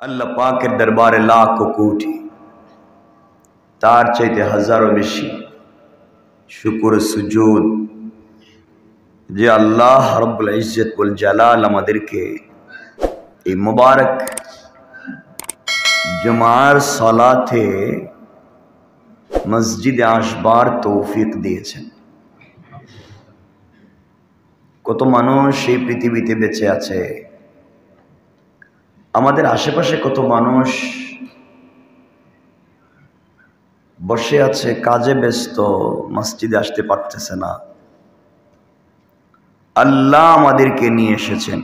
আল্লাহ পাকের দরবারে লাখ কোটি তার চাইতে হাজারো বেশি শুকর সুজুদ যে আল্লাহ রব্বুল ইজ্জত ওয়াল জালাল আমাদেরকে এই মুবারক জুমার সালাতে মসজিদে আসবার তৌফিক দিয়েছেন। কত মানুষ এই পৃথিবীতে বেঁচে আছে, আমাদের আশেপাশে কত মানুষ বসে আছে, কাজে ব্যস্ত, মসজিদে আসতে পারতেছে না। আল্লাহ আমাদেরকে নিয়ে এসেছেন,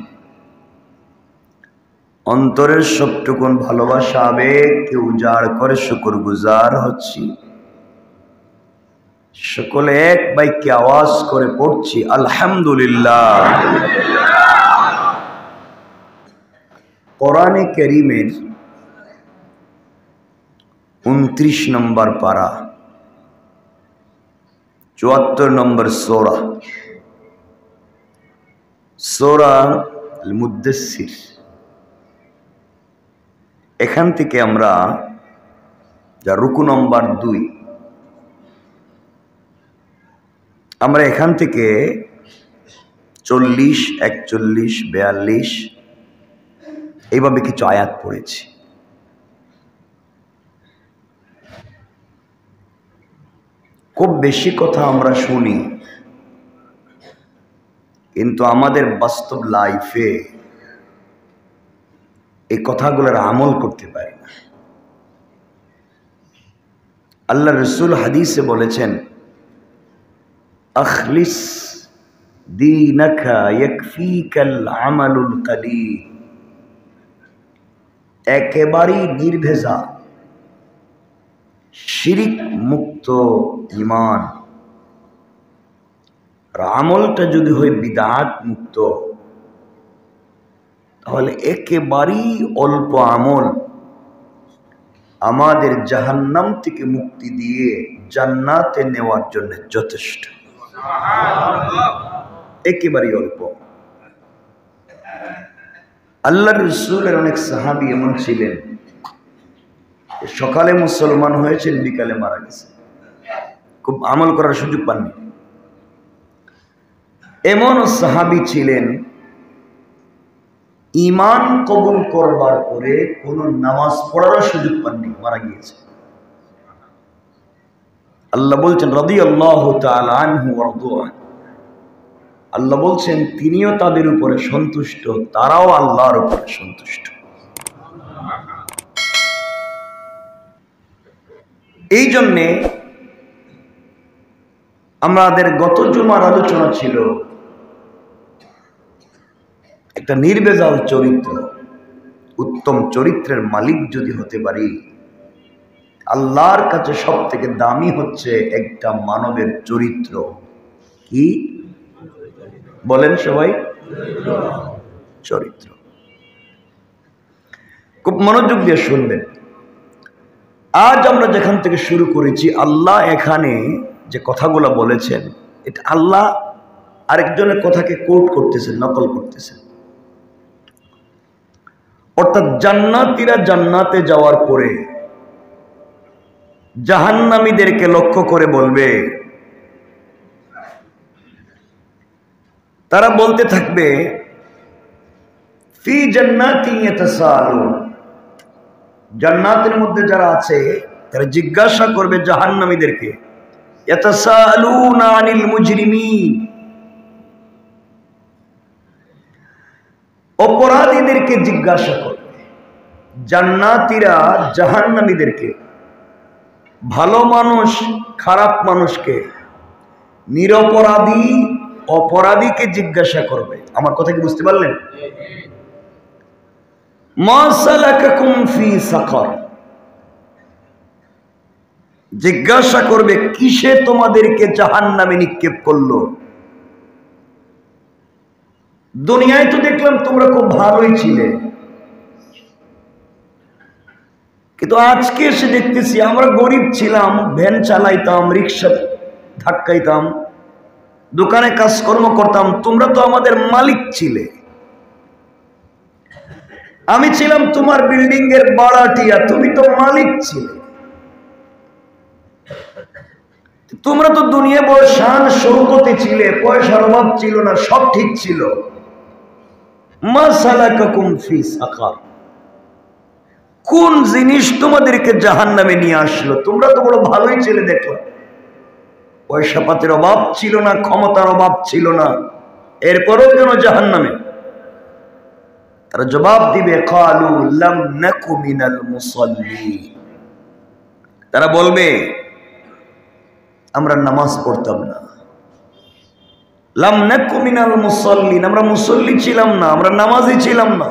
অন্তরের সবটুকুন ভালোবাসা আবেগকে উজাড় করে শুকরগুজার হচ্ছি। সকলে এক বাক্যে আওয়াজ করে পড়ছি আলহামদুলিল্লাহ। কোরআনে কারীমের 29 নম্বর পারা 74 নম্বর সূরা আল মুদ্দাসসির, এখান থেকে আমরা যা রুকু নম্বর 2, আমরা এখান থেকে 40, 41, 42 এইভাবে কিছু আয়াত পড়েছি। খুব বেশি কথা আমরা শুনি, কিন্তু আমাদের বাস্তব লাইফে এই কথাগুলোর আমল করতে পারি না। আল্লাহ রাসূল হাদিসে বলেছেন, আখলিস দীনাকা ইয়াকফিকাল আমালুল কলিল। একেবারেই নির্ভেজাল শিরিক মুক্ত ঈমান, আর আমলটা যদি হয় বিদআত মুক্ত, তাহলে একেবারেই অল্প আমল আমাদের জাহান্নাম থেকে মুক্তি দিয়ে জান্নাতে নেওয়ার জন্য যথেষ্ট। একেবারেই অল্প। আল্লাহর রাসূলের অনেক সাহাবী এমন ছিলেন, সকালে মুসলমান হয়েছেন, বিকালে মারা গেছেন, খুব আমল করার সুযোগ পাননি। এমন সাহাবী ছিলেন ঈমান কবুল করবার পরে কোন নামাজ পড়ার সুযোগ পাননি, মারা গিয়েছে। আল্লাহ বলছেন রাদিয়াল্লাহু তাআলা আনহু ওয়া রাদু আনহু, আল্লাহ বলছেন তিনিও তাদের উপরে সন্তুষ্ট, তারাও আল্লাহর উপরে সন্তুষ্ট। এই জন্যে আমাদের গত জুমার আলোচনা ছিল একটা নির্ভেজাল চরিত্র, উত্তম চরিত্রের মালিক যদি হতে পারি, আল্লাহর কাছে সব থেকে দামি হচ্ছে একটা মানবের চরিত্র। কি বলেন সবাই? চরিত্র। খুব মনোযোগ দিয়ে শুনবেন। আজ আমরা যেখান থেকে শুরু করেছি, আল্লাহ এখানে যে কথাগুলো বলেছেন, এটা আল্লাহ আরেকজনের কথাকে কোট করতেছেন, নকল করতেছেন। অর্থাৎ জান্নাতীরা জান্নাতে যাওয়ার পরে জাহান্নামীদেরকে লক্ষ্য করে বলবে, তারা বলতে থাকবে ফি জান্নাতিন ইয়াতাসাআলুন, জান্নাতের মধ্যে যারা আছে তারা জিজ্ঞাসা করবে জাহান্নামীদেরকে, ইয়াতাসাআলুনা আনিল মুজরিমিন, অপরাধীদেরকে জিজ্ঞাসা করবে। জান্নাতীরা জাহান্নামীদেরকে, ভালো মানুষ খারাপ মানুষকে, নিরপরাধী অপরাধীকে জিজ্ঞাসা করবে। আমার কথা কি বুঝতে পারলেন? মা সালাকাকুম ফি সাকার, জিজ্ঞাসা করবে কিসে তোমাদেরকে জাহান্নামে নিক্ষেপ করলো। দুনিয়ায় তো দেখলাম তোমরা খুব ভালোই ছিলে, কিন্তু আজকে এসে দেখতেছি আমরা গরিব ছিলাম, ভ্যান চালাইতাম, রিক্সা ধাক্কাইতাম, দোকানে কাজকর্ম করতাম, তোমরা তো আমাদের মালিক ছিলে। আমি ছিলাম তোমার বিল্ডিং এর বাড়াটিয়া, তুমি তো মালিক ছিলে। তোমরা তো দুনিয়া বড় শান শৌকতে ছিলে, পয়সার অভাব ছিল না, সব ঠিক ছিল। মা সালাকাকুম ফি সাকার, কোন জিনিস তোমাদেরকে জাহান্নামে নিয়ে আসলো? তোমরা তো বড় ভালোই ছিলে, দেখলাম পয়সা পাতির অভাব ছিল না, ক্ষমতার অভাব ছিল না, এরপরও কেন জাহান্নামে? তারা জবাব দিবে ক্বালু লাম নাকু মিনাল মুসাল্লিন, তারা বলবে আমরা নামাজ পড়তাম না। লাম নাকু মিনাল মুসাল্লিন, আমরা মুসল্লি ছিলাম না, আমরা নামাজি ছিলাম না।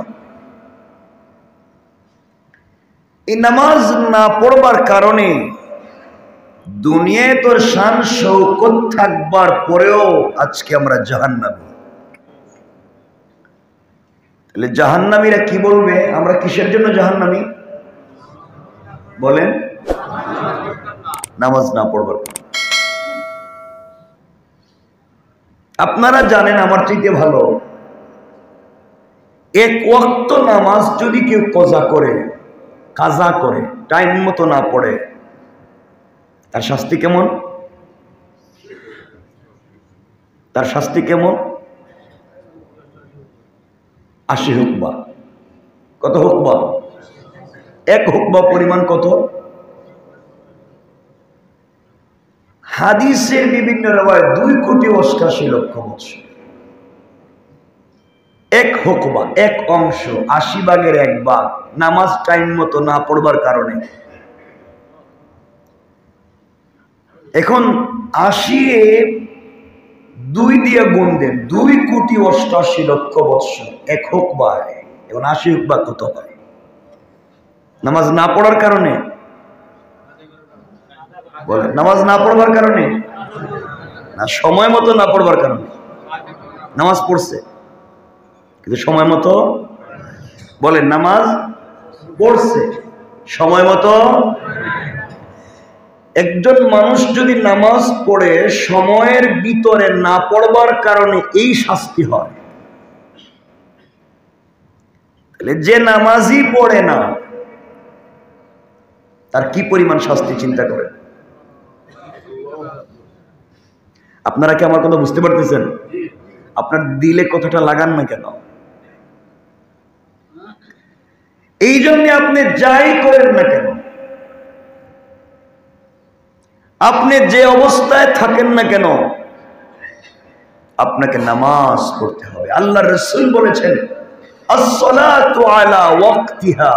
এই নামাজ না পড়বার কারণে দুনিয়ায় তোর শান শৌকত থাকবার পরেও আজকে আমরা জাহান্নামী। তাহলে জাহান্নামীরা কি বলবে? আমরা কিসের জন্য জাহান্নামী? বলেন, নামাজ না পড়বার। আপনারা জানেন আমার চাইতে ভালো, এক ওয়াক্ত নামাজ যদি কেউ কাজা করে টাইম মতো না পড়ে, তার শাস্তি কেমন? তার শাস্তি কেমন? 80 হুকবা। কত হুকবা? এক হুকবা পরিমাণ কত? হাদিসের বিভিন্ন রিওয়ায়াত 2,88,00,000 বছর। এক হুকবা, এক অংশ, 80 ভাগের 1 ভাগ নামাজ টাইম মতো না পড়বার কারণে। এখন 80 এ 2 দিয়ে গুণ দেন, 2,88,00,000 বছর এক হুকবায়। এখন 80 হুকবা কত হয়? নামাজ না পড়ার কারণে বলেন, নামাজ না পড়বার কারণে না সময় মতো না পড়বার কারণে? নামাজ পড়ছে কিন্তু সময় মতো, বলেন নামাজ পড়ছে সময় মতো। একজন মানুষ যদি নামাজ পড়ে সময়ের ভিতরে না পড়বার কারণে এই শাস্তি হয়, তাহলে যে নামাজই পড়ে না তার কি পরিমাণ শাস্তি চিন্তা করেন। আপনারা কি আমার কথা বুঝতে পারতেছেন? আপনার দিলে কতটা লাগান না কেন? এই জন্য আপনি যাই করেন না কেন, আপনি যে অবস্থায় থাকেন না কেন, আপনাকে নামাজ পড়তে হবে। আল্লাহর রাসূল বলেছেন আস-সালাতু আলা ওয়াক্তিহা,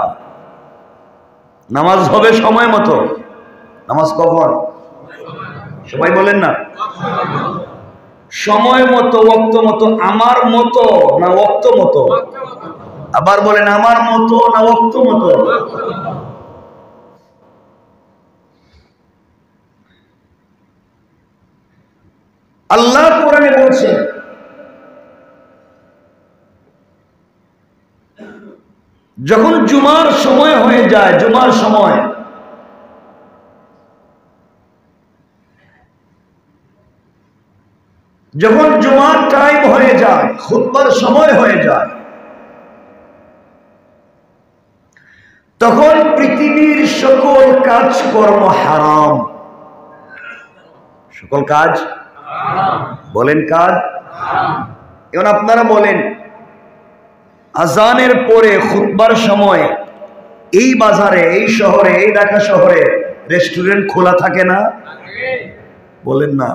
নামাজ হবে সময় মতো। নামাজ কখন? সবাই বলেন না, সময় মতো, ওয়াক্ত মতো। আমার মতো না ওয়াক্ত মতো? আবার বলেন, আমার মতো না ওয়াক্ত মতো? আল্লাহ কোরআনে বলছেন যখন জুমার সময় হয়ে যায়, জুমার সময়, যখন জুমার টাইম হয়ে যায়, খুতবার সময় হয়ে যায়, তখন পৃথিবীর সকল কাজকর্ম হারাম। সকল কাজ, বলেন কাজ। এখন আপনারা বলেন, আজানের পরে খুতবার সময় এই বাজারে, এই শহরে, এই ঢাকা শহরে রেস্টুরেন্ট খোলা থাকে না? বলেন না।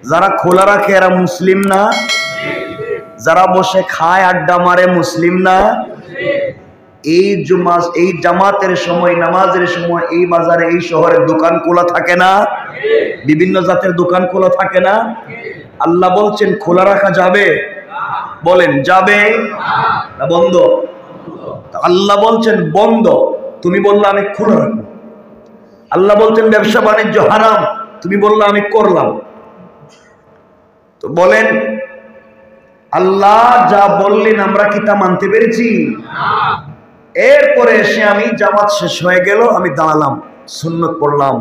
যারা খোলা রাখে এরা মুসলিম না? যারা বসে খায় আড্ডা মারে মুসলিম না? এই জামাতের সময়, নামাজের সময় এই বাজারে, এই শহরে দোকান খোলা থাকে না? বিভিন্ন জাতের দোকান খোলা থাকে না? আল্লাহ বলছেন খোলা রাখা যাবে? বলেন যাবে না বন্ধ? আল্লাহ বলছেন বন্ধ, তুমি বললে আমি খোলা রাখবো। আল্লাহ বলছেন ব্যবসা বাণিজ্য হারাম, তুমি বললে আমি করলাম। তো বলেন আল্লাহ যা বললেন আমরা কি তা মানতে পেরেছি? এরপরে এসে আমি জামাত শেষ হয়ে গেল, আমি দাঁড়ালাম, সুন্নত পড়লাম,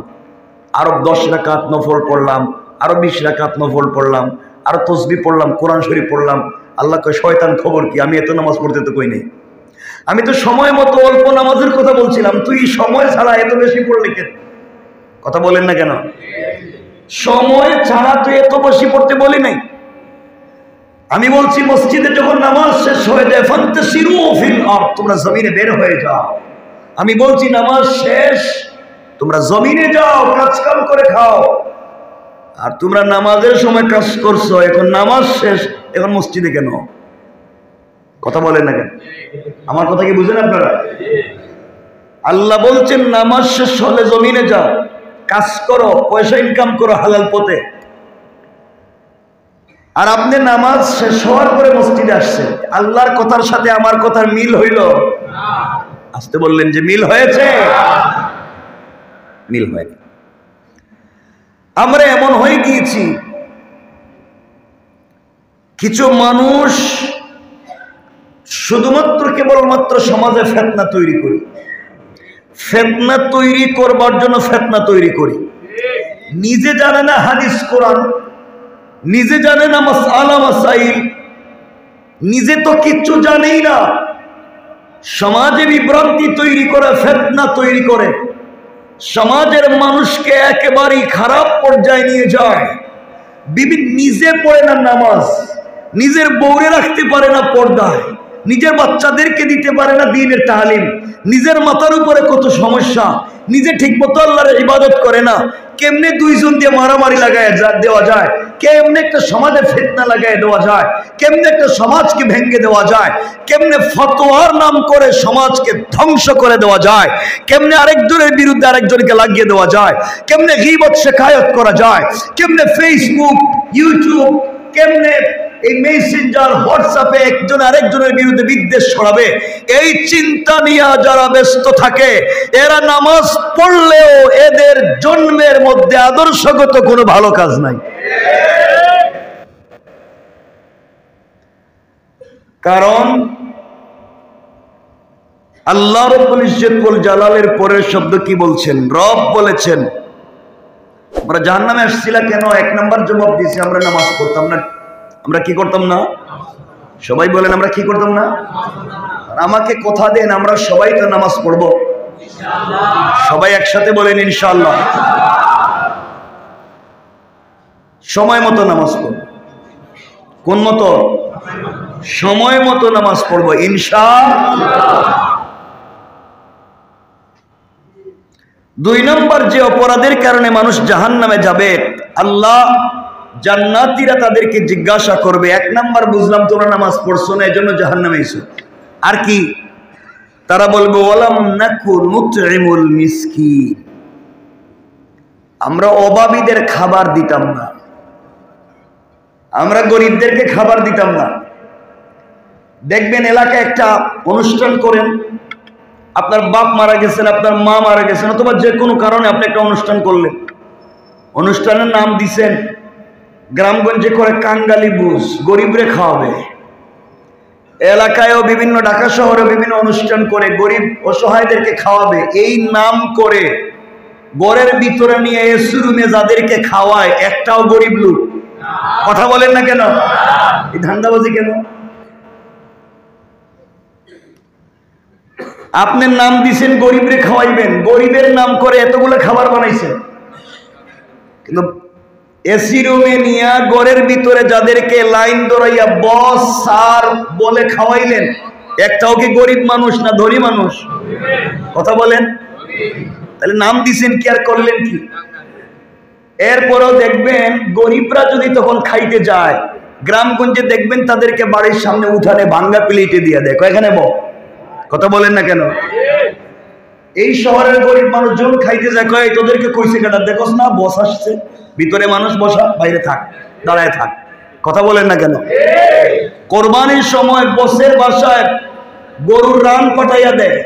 আরো 10 রাকাত নফল পড়লাম, আরো 20 রাকাত নফল পড়লাম, আরো তসবিহ পড়লাম, কোরআন শরীফ পড়লাম। আল্লাহ কয় শয়তান খবর কি, আমি এত নামাজ পড়তে তো কই নেই। আমি তো সময় মতো অল্প নামাজের কথা বলছিলাম, তুই সময় ছাড়া এত বেশি পড়লি কেন? কথা বলেন না কেন? সময় ছাড়া তুই এত বেশি পড়তে বলি নাই। আমি বলছি মসজিদে যখন নামাজ শেষ হয়ে যায় ফান্তাশিরু ফিল আরদ, তোমরা জমিনে বের হয়ে যাও। আমি বলছি নামাজ শেষ, তোমরা জমিনে যাও, কাজ কাম করে খাও। আর তোমরা নামাজের সময় কাজ করছো, এখন নামাজ শেষ, এখন মসজিদে কেন? কথা বলেন না কেন? আমার কথা কি বুঝেন আপনারা? আল্লাহ বলছেন নামাজ শেষ হলে জমিনে যাও, কাজ করো, পয়সা ইনকাম করো হালাল পথে। আর আপনি নামাজ শেষ হওয়ার পরে মসজিদে আসছেন, আল্লাহর কথার সাথে আমার কথার মিল হইল? আসতে বললেন যে মিল হয়েছে? মিল হয়নি। আমরা এমন হয়ে গিয়েছি, কিছু মানুষ শুধুমাত্র কেবলমাত্র সমাজে ফিতনা তৈরি করি, ফিতনা তৈরি করবার জন্য ফিতনা তৈরি করি। নিজে জানে না হাদিস কোরআন, নিজে জানে না মাসআলা মাসাইল, নিজে তো কিচ্ছু জানেই না, সমাজে বিভ্রান্তি তৈরি করে, ফিতনা তৈরি করে, সমাজের মানুষকে একেবারেই খারাপ পর্যায়ে নিয়ে যায়। নিজে পড়ে না নামাজ, নিজের বউরে রাখতে পারে না পর্দায়, নিজের বাচ্চাদেরকে দিতে পারে না দ্বীনের তালিম, নিজের মাথার উপরে কত সমস্যা, নিজে ঠিকমতো আল্লাহর ইবাদত করে না। কেমনে দুইজন দিয়ে মারামারি লাগায় দেওয়া যায়, কেমনে একটা সমাজে ফিতনা লাগায় দেওয়া যায়, কেমনে একটা সমাজকে ভেঙে দেওয়া যায়, কেমনে ফতোয়ার নাম করে সমাজকে ধ্বংস করে দেওয়া যায়, কেমনে আরেকজনের বিরুদ্ধে আরেকজনকে লাগিয়ে দেওয়া যায়, কেমনে গীবত শেখায়ত করা যায়, কেমনে ফেসবুক, ইউটিউব, কেমনে এই মেসেঞ্জার, হোয়াটসঅ্যাপে একজন আরেকজনের বিরুদ্ধে বিদ্বেষ ছড়াবে, এই চিন্তা নিয়ে যারা ব্যস্ত থাকে, এরা নামাজ পড়লেও এদের জন্মের মধ্যে আদর্শগত কোনো ভালো কাজ নাই। কারণ আল্লাহ রাব্বুল ইজ্জত ওয়াল জালালের পরের শব্দ কি বলছেন? রব বলেছেন আমরা জাহান্নামে আসছিলাম কেন? এক নাম্বার জবাব দিয়েছি আমরা নামাজ পড়তাম না। আমরা কি করতাম না? সবাই বলেন আমরা কি করতাম না? আর আমাকে কথা দেন, আমরা সবাই তো নামাজ পড়বো ইনশাআল্লাহ। সবাই একসাথে বলেন ইনশাআল্লাহ। সময় মতো নামাজ পড়ব। কোন মতো? সময় মতো নামাজ পড়বো ইনশাআল্লাহ। 2 নম্বর যে অপরাধের কারণে মানুষ জাহান্নামে যাবে, আল্লাহ জান্নাতীরা তাদেরকে জিজ্ঞাসা করবে, 1 নাম্বার বুঝলাম তোমরা নামাজ পড়ছো না, এজন্য জাহান্নামে এসো। আর কি? তারা বলবে ওয়ালাম নাকু নুতইমুল মিসকিন, আমরা অভাবীদের খাবার দিতাম না, আমরা গরিবদেরকে খাবার দিতাম না। দেখবেন এলাকায় একটা অনুষ্ঠান করেন, আপনার বাপ মারা গেছেন, আপনার মা মারা গেছেন, অথবা যে কোনো কারণে আপনি একটা অনুষ্ঠান করলেন, অনুষ্ঠানের নাম দিছেন গ্রামগঞ্জে করে কাঙ্গালি বুঝ, গরিবরে খাওয়াবে। এলাকায়ও বিভিন্ন, ঢাকা শহরে বিভিন্ন অনুষ্ঠান করে গরিব অসহায়দেরকে খাওয়াবে। এই নাম করে ঘরের ভিতরে নিয়ে এসি রুমে যাদেরকে খাওয়ায় একটাও গরিব লোক। কথা বলেন না কেন? এই ধান্দাবাজি কেন? আপনার নাম দিছেন গরিবরে খাওয়াইবেন, গরিবের নাম করে এতগুলো খাবার বানাইছেন, কিন্তু এসি রুমে নিয়ে ঘরের ভিতরে যাদেরকে লাইন ধরাইয়া বস স্যার বলে খাওয়াইলেন, একটাও কি গরিব মানুষ না ধনী মানুষ? কথা বলেন। তাহলে নাম দিছেন কি আর করলেন কি? এরপরেও দেখবেন গরিবরা যদি তখন খাইতে যায়, গ্রামগঞ্জে দেখবেন তাদেরকে বাড়ির সামনে উঠানে ভাঙ্গা প্লেটে দিয়ে দেখো এখানে বল। কথা বলেন না কেন? এই শহরের গরিব মানুষজন খাইতে যায়, কয় তোদেরকে কইছে কেটা, দেখোস না বস আসছে, ভিতরে মানুষ বসা, বাইরে থাক, দাঁড়ায় থাক। কথা বলেন না কেন? কোরবানির সময় বসের বাসায় গরুর রান পাঠাইয়া দেয়,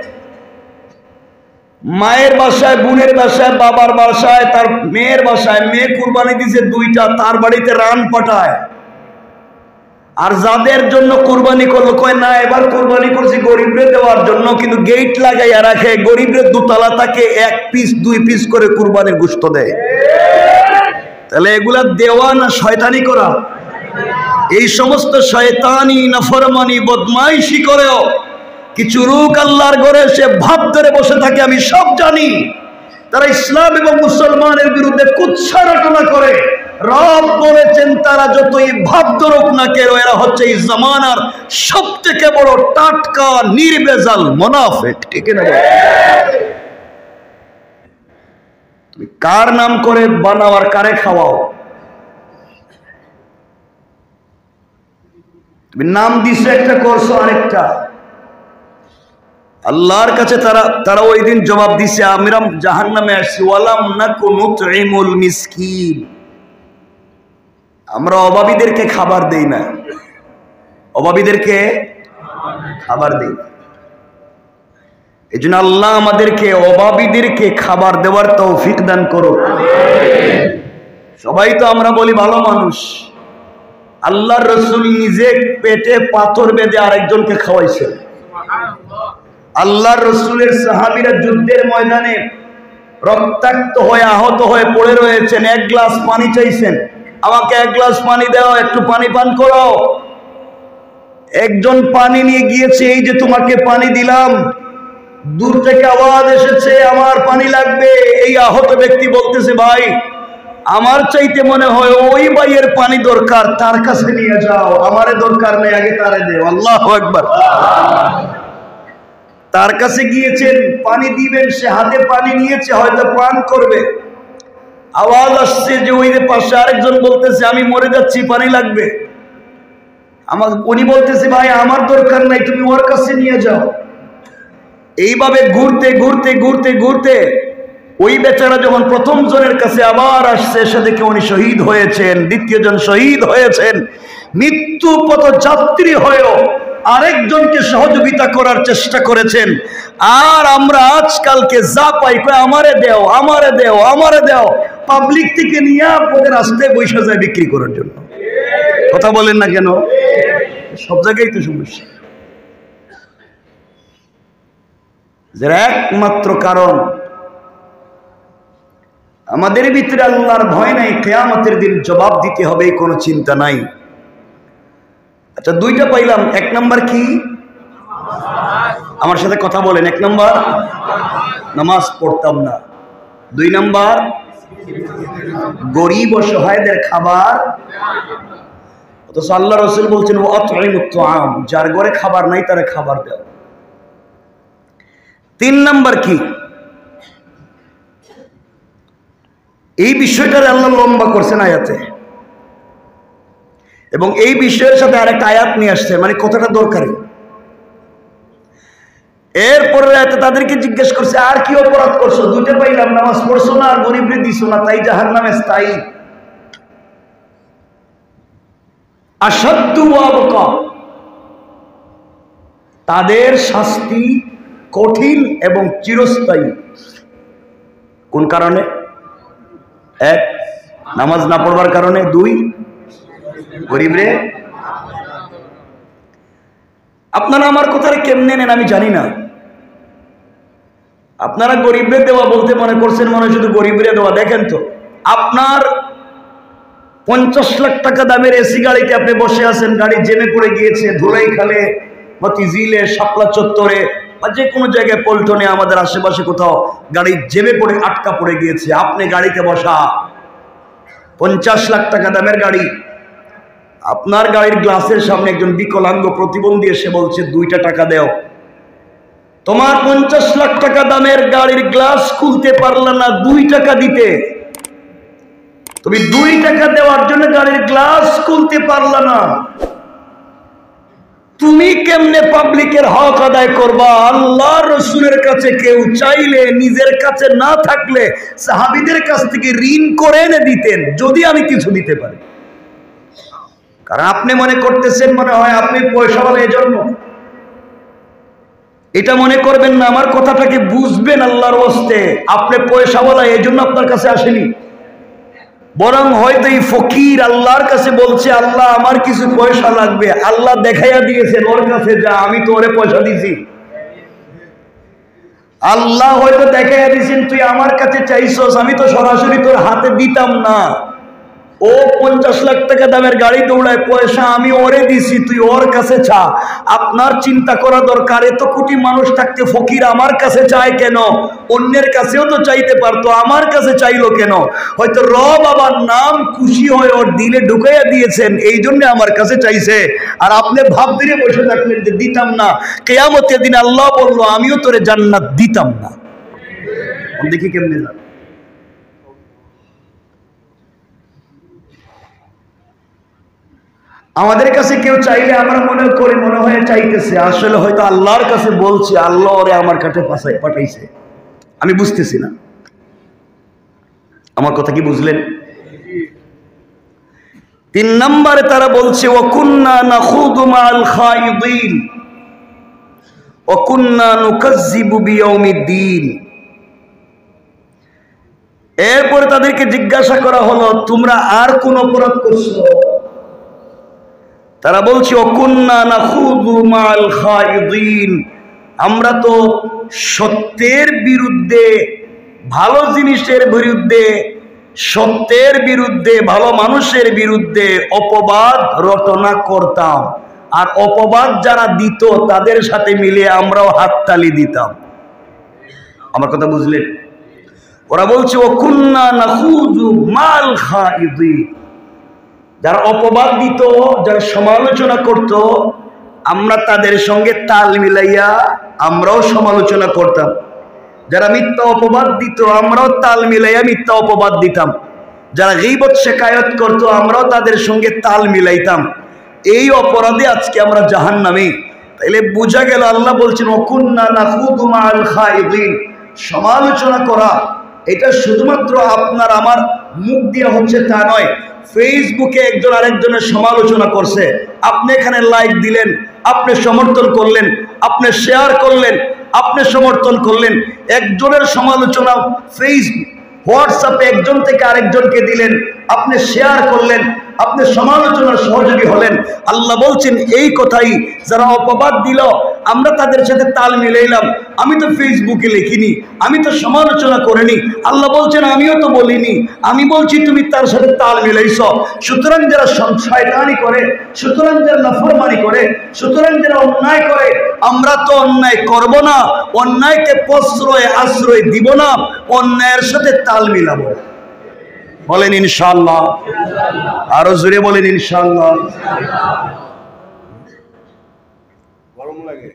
মায়ের বাসায়, বোনের বাসায়, বাবার বাসায়, তার মেয়ের বাসায়, মেয়ে কুরবানি দিছে 2টা, তার বাড়িতে রান পাঠায়। আর যাদের জন্য কুরবানি করলো, কয় না এবার কুরবানি করছি গরিবরে দেওয়ার জন্য, কিন্তু গেট লাগাইয়া রাখে, গরিবরের দোতলা তাকে 1 পিস 2 পিস করে কুরবানির গোশত দেয়। তাহলে এগুলা দেওয়া না শয়তানি করা? এই সমস্ত শয়তানি নাফরমানি বদমাইশি করেও কিছু লোক আল্লাহর ঘরে সে ভাব ধরে বসে থাকে, আমি সব জানি। তারা ইসলাম এবং মুসলমানের বিরুদ্ধে কুৎসা রটনা করে। রব বলেছেন তারা যতই ভাব ধরুক না কেন, এরা হচ্ছে এই জামানার সব থেকে বড় টাটকা নির্ভেজাল মুনাফিক। ঠিক না? তুমি কার নাম করে বানাও আর কারে খাওয়াও? তুমি নাম দিছো একটা, করছো আরেকটা। আল্লাহর কাছে তারা ওই দিন জবাব দিছে, আমরা জাহান্নামে আসছি, ওয়ালাম নাকু নুতঈমুল মিসকিন, আমরা অভাবীদেরকে খাবার দেই না, অভাবীদেরকে খাবার দেই না। এই জন্য আল্লাহ আমাদেরকে অভাবীদেরকে খাবার দেওয়ার তৌফিক দান করুন। সবাই তো আমরা বলি ভালো মানুষ, আল্লাহর রাসূল নিজে পেটে পাথর বেঁধে আরেকজনকে খাওয়াইছেন। আল্লাহর রাসূলের সাহাবীরা যুদ্ধের ময়দানে রক্তাক্ত হয়ে আহত হয়ে পড়ে রয়েছেন, এক গ্লাস পানি চাইছেন, আমাকে এক গ্লাস পানি দাও, একটু পানি পান করো। একজন পানি নিয়ে গিয়েছে, এই যে তোমাকে পানি দিলাম। দূর থেকে আওয়াজ এসেছে, আমার পানি লাগবে। এই আহত ব্যক্তি বলতেছে, ভাই আমার চাইতে মনে হয় ওই ভাইয়ের পানি দরকার, তার কাছে নিয়ে যাও, আমারে দরকার নেই, আগে তারে দেও। আল্লাহু আকবার। তার কাছে গিয়েছেন, পানি দিবেন, সে হাতে পানি নিয়েছে, হয়তো পান করবে। আওয়াজ আসছে যে ওই যে পাশে আরেকজন বলতেছে, আমি মরে যাচ্ছি, পানি লাগবে। উনি বলতেছে, ভাই আমার দরকার নাই, তুমি ওর কাছে নিয়ে যাও। এইভাবে ঘুরতে ঘুরতে ঘুরতে ঘুরতে ওই বেচারা যখন প্রথম জনের কাছে আবার আসছে, এসে দেখে উনি শহীদ হয়েছেন, দ্বিতীয় জন শহীদ হয়েছেন। মৃত্যু পথ যাত্রী হয়েও আরেকজনকে সহযোগিতা করার চেষ্টা করেছেন। আর আমরা আজকালকে যা পাই, আমারে দেও, আমারে দেও, আমারে দেও, পাবলিক থেকে নিয়ে আপনাদের রাস্তায় বসে যায় বিক্রি করার জন্য। কথা বলেন না কেন? সব জায়গায় তো সমস্যা। যার একমাত্র কারণ আমাদের ভিতরে আল্লাহর ভয় নাই, কিয়ামতের দিন জবাব দিতে হবে কোনো চিন্তা নাই। আচ্ছা, দুইটা পাইলাম। এক নাম্বার কি? আমার সাথে কথা বলেন। এক নাম্বার, নামাজ পড়তাম না। দুই নাম্বার, গরিব অসহায়দের খাবার। অথচ আল্লাহ রাসূল বলছেন, ও আতঈমুত তুআম, যার ঘরে খাবার নাই তারে খাবার দাও। তিন নাম্বার কি? এই বিষয়টারে আল্লাহ লম্বা করছেন আয়াতে, এবং এই বিষয়ের সাথে আরেকটা আয়াত নিয়ে আসছে, মানে কতটা দরকারি। এরপরে আয়াতে তাদেরকে জিজ্ঞেস করছে, আর কি অপরাধ করছো? দুইটা পাইলাম, নামাজ পড়ছো না আর গরিবরে দিছো না, তাই জাহান্নামে স্থায়ী। আশাদ্দু ওয়া আবকা, তাদের শাস্তি কঠিন এবং চিরস্থায়ী। কোন কারণে? এক, নামাজ না পড়বার কারণে। দুই, গরিবরে। আপনারা আমার কথাটা কেমনে নেন আমি জানি না। আপনারা গরিবরে দেওয়া বলতে মনে করছেন মনে শুধু গরিবরে দেওয়া। দেখেন তো, আপনার 50 লাখ টাকা দামের এসি গাড়িতে আপনি বসে আছেন, গাড়ি জেমে পড়ে গিয়েছে, ধুলাই খালে, মতিঝিলে, শাপলা চত্বরে বা যে কোনো জায়গায়, পল্টনে, আমাদের আশেপাশে কোথাও গাড়ি জেমে পড়ে আটকা পড়ে গিয়েছে। আপনি গাড়িতে বসা, 50 লাখ টাকা দামের গাড়ি, আপনার গাড়ির গ্লাসের সামনে একজন বিকলাঙ্গ প্রতিবন্ধী এসে বলছে 2টা টাকা দেও। তোমার 50 লাখ টাকা দামের গাড়ির গ্লাস খুলতে পারলা না 2 টাকা দিতে, তুমি 2 টাকা দেওয়ার জন্য গাড়ির গ্লাস খুলতে পারলা না, তুমি কেমনে পাবলিকের হক আদায় করবা? আল্লাহর রাসূলের কাছে কেউ চাইলে নিজের কাছে না থাকলে সাহাবীদের কাছ থেকে ঋণ করে এনে দিতেন, যদি আমি কিছু দিতে পারি। কারণ আপনি মনে করতেছেন মনে হয় আপনি পয়সাওয়ালা, এজন্য এটা মনে করবেন না। আমার কথাটাকে বুঝবেন আল্লাহর ওয়াস্তে। আপনি পয়সাওয়ালা এজন্য আপনার কাছে আসেনি, বরং হয়তো এই ফকির আল্লাহর কাছে বলছে, আল্লাহ আমার কিছু পয়সা লাগবে। আল্লাহ দেখাইয়া দিয়েছেন, ওর কাছে যা, আমি তো ওরে পয়সা দিছি। আল্লাহ হয়তো দেখাইয়া দিয়েছেন, তুই আমার কাছে চাইছস, আমি তো সরাসরি তোর হাতে দিতাম না, ও 50 লাখ টাকা দামের গাড়ি দৌড়ায়, পয়সা আমি ওরে দিছি, তুই ওর কাছে চা। আপনার চিন্তা করা দরকার, এত কোটি মানুষ থাকতে ফকির আমার কাছে চায় কেন? অন্যের কাছেও তো চাইতে পারতো, আমার কাছে চাইলো কেন? হয়তো বাবার নাম খুশি হয়ে ওর দিলে ঢুকাইয়া দিয়েছেন, এই জন্য আমার কাছে চাইছে। আর আপনি ভাব দিয়ে বসে থাকলেন যে দিতাম না। কিয়ামতের দিন আল্লাহ বললো আমিও তোরে জান্নাত দিতাম না। দেখি কেমনে যাবে। আমাদের কাছে কেউ চাইলে আমরা মনে করি মনে হয় চাইতেছে, আসলে হয়তো আল্লাহর কাছে বলছে, আল্লাহ ওরে আমার কাছে পাঠাইছে, আমি বুঝতেছি না। আমার কথা কি বুঝলেন? 3 নম্বরে তারা বলছে ওয়াকুন্না নাখুদু মাআল খায়িদিন ওয়াকুন্না নুকাজ্জিবু বিয়াউমিদ্দিন। এরপরে তাদেরকে জিজ্ঞাসা করা হলো তোমরা আর কোন অপরাধ করছো? তারা বলছে ওয়াকুন্না নাখুদু মাআল খায়িদিন, আমরা তো সত্যের বিরুদ্ধে, ভালো জিনিসের বিরুদ্ধে, সত্যের বিরুদ্ধে, ভালো মানুষের বিরুদ্ধে অপবাদ রটনা করতাম, আর অপবাদ যারা দিত তাদের সাথে মিলে আমরাও হাততালি দিতাম। আমার কথা বুঝলেন? ওরা বলছে ওয়াকুন্না নাখুদু মাআল খায়িদিন, যারা অপবাদ দিত, যারা সমালোচনা করত, আমরা তাদের সঙ্গে তাল মিলাইয়া আমরাও সমালোচনা করতাম। যারা মিথ্যা অপবাদ দিত আমরাও তাল মিলাইয়া মিথ্যা অপবাদ দিতাম। যারা গীবত শিকায়ত করত আমরাও তাদের সঙ্গে তাল মিলাইতাম। এই অপরাধে আজকে আমরা জাহান্নামী। তাইলে বোঝা গেল আল্লাহ বলছেন ওয়াকুন্না নাখুদু মাআল খায়িদিন, সমালোচনা করা এটা শুধুমাত্র আপনার আমার মুখ দিয়ে হচ্ছে তা নয়। ফেসবুকে একজন আরেকজনের সমালোচনা করছে, আপনি এখানে লাইক দিলেন, আপনি সমর্থন করলেন, আপনি শেয়ার করলেন, আপনি সমর্থন করলেন। একজনের সমালোচনা ফেসবুক হোয়াটসঅ্যাপে একজন থেকে আরেকজনকে দিলেন, আপনি শেয়ার করলেন, আপনি সমালোচনার সহযোগী হলেন। আল্লাহ বলছেন এই কথাই, যারা অপবাদ দিল আমরা তাদের সাথে তাল মিলাইলাম। আমি তো ফেসবুকে লিখিনি, আমি তো সমালোচনা করিনি। আল্লাহ বলছেন আমিও তো বলিনি, আমি বলছি তুমি তার সাথে তাল মিলাইছ। সুতরাং যারা শয়তানি করে, সুতরাং যারা নাফরমানি করে, সুতরাং যারা অন্যায় করে, আমরা তো অন্যায় করব না, অন্যায়কে প্রশ্রয় আশ্রয় দিব না, অন্যায়ের সাথে তাল মিলাবো। বলেন ইনশাআল্লাহ। আরো জোরে বলেন ইনশাআল্লাহ। গরম লাগে?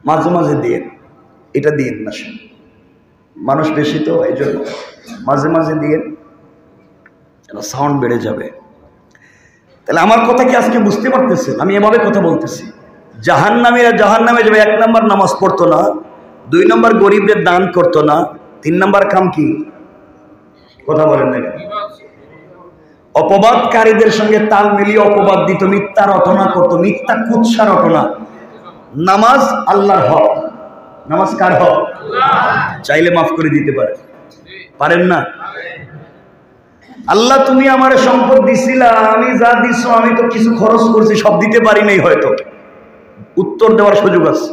মাঝে মাঝে দিয়ে, এটা দিয়ে না, মানুষ বেশি তো এই জন্য মাঝে মাঝে দিয়ে, সাউন্ড বেড়ে যাবে। তাহলে আমার কথা কি আজকে বুঝতে পারতেছেন? আমি এভাবে কথা বলতেছি, জাহান্নামীরা জাহান্নামে যাবে। 1 নম্বর নামাজ পড়তো না, 2 নম্বর গরিবদের দান করতো না, 3 নম্বর কাম কি? কথা বলেন না কেন? অপবাদকারীদের সঙ্গে তাল মিলিয়ে অপবাদ দিত, মিথ্যা রটনা করত, মিথ্যা কুৎসা রটনা। নামাজ আল্লাহর হক, নামাজ কার হক? চাইলে মাফ করে দিতে পারেন না? আল্লাহ তুমি আমার সম্পদ দিছিলা, আমি যা দিছো আমি তো কিছু খরচ করছি, সব দিতে পারি নাই, হয়তো উত্তর দেওয়ার সুযোগ আছে।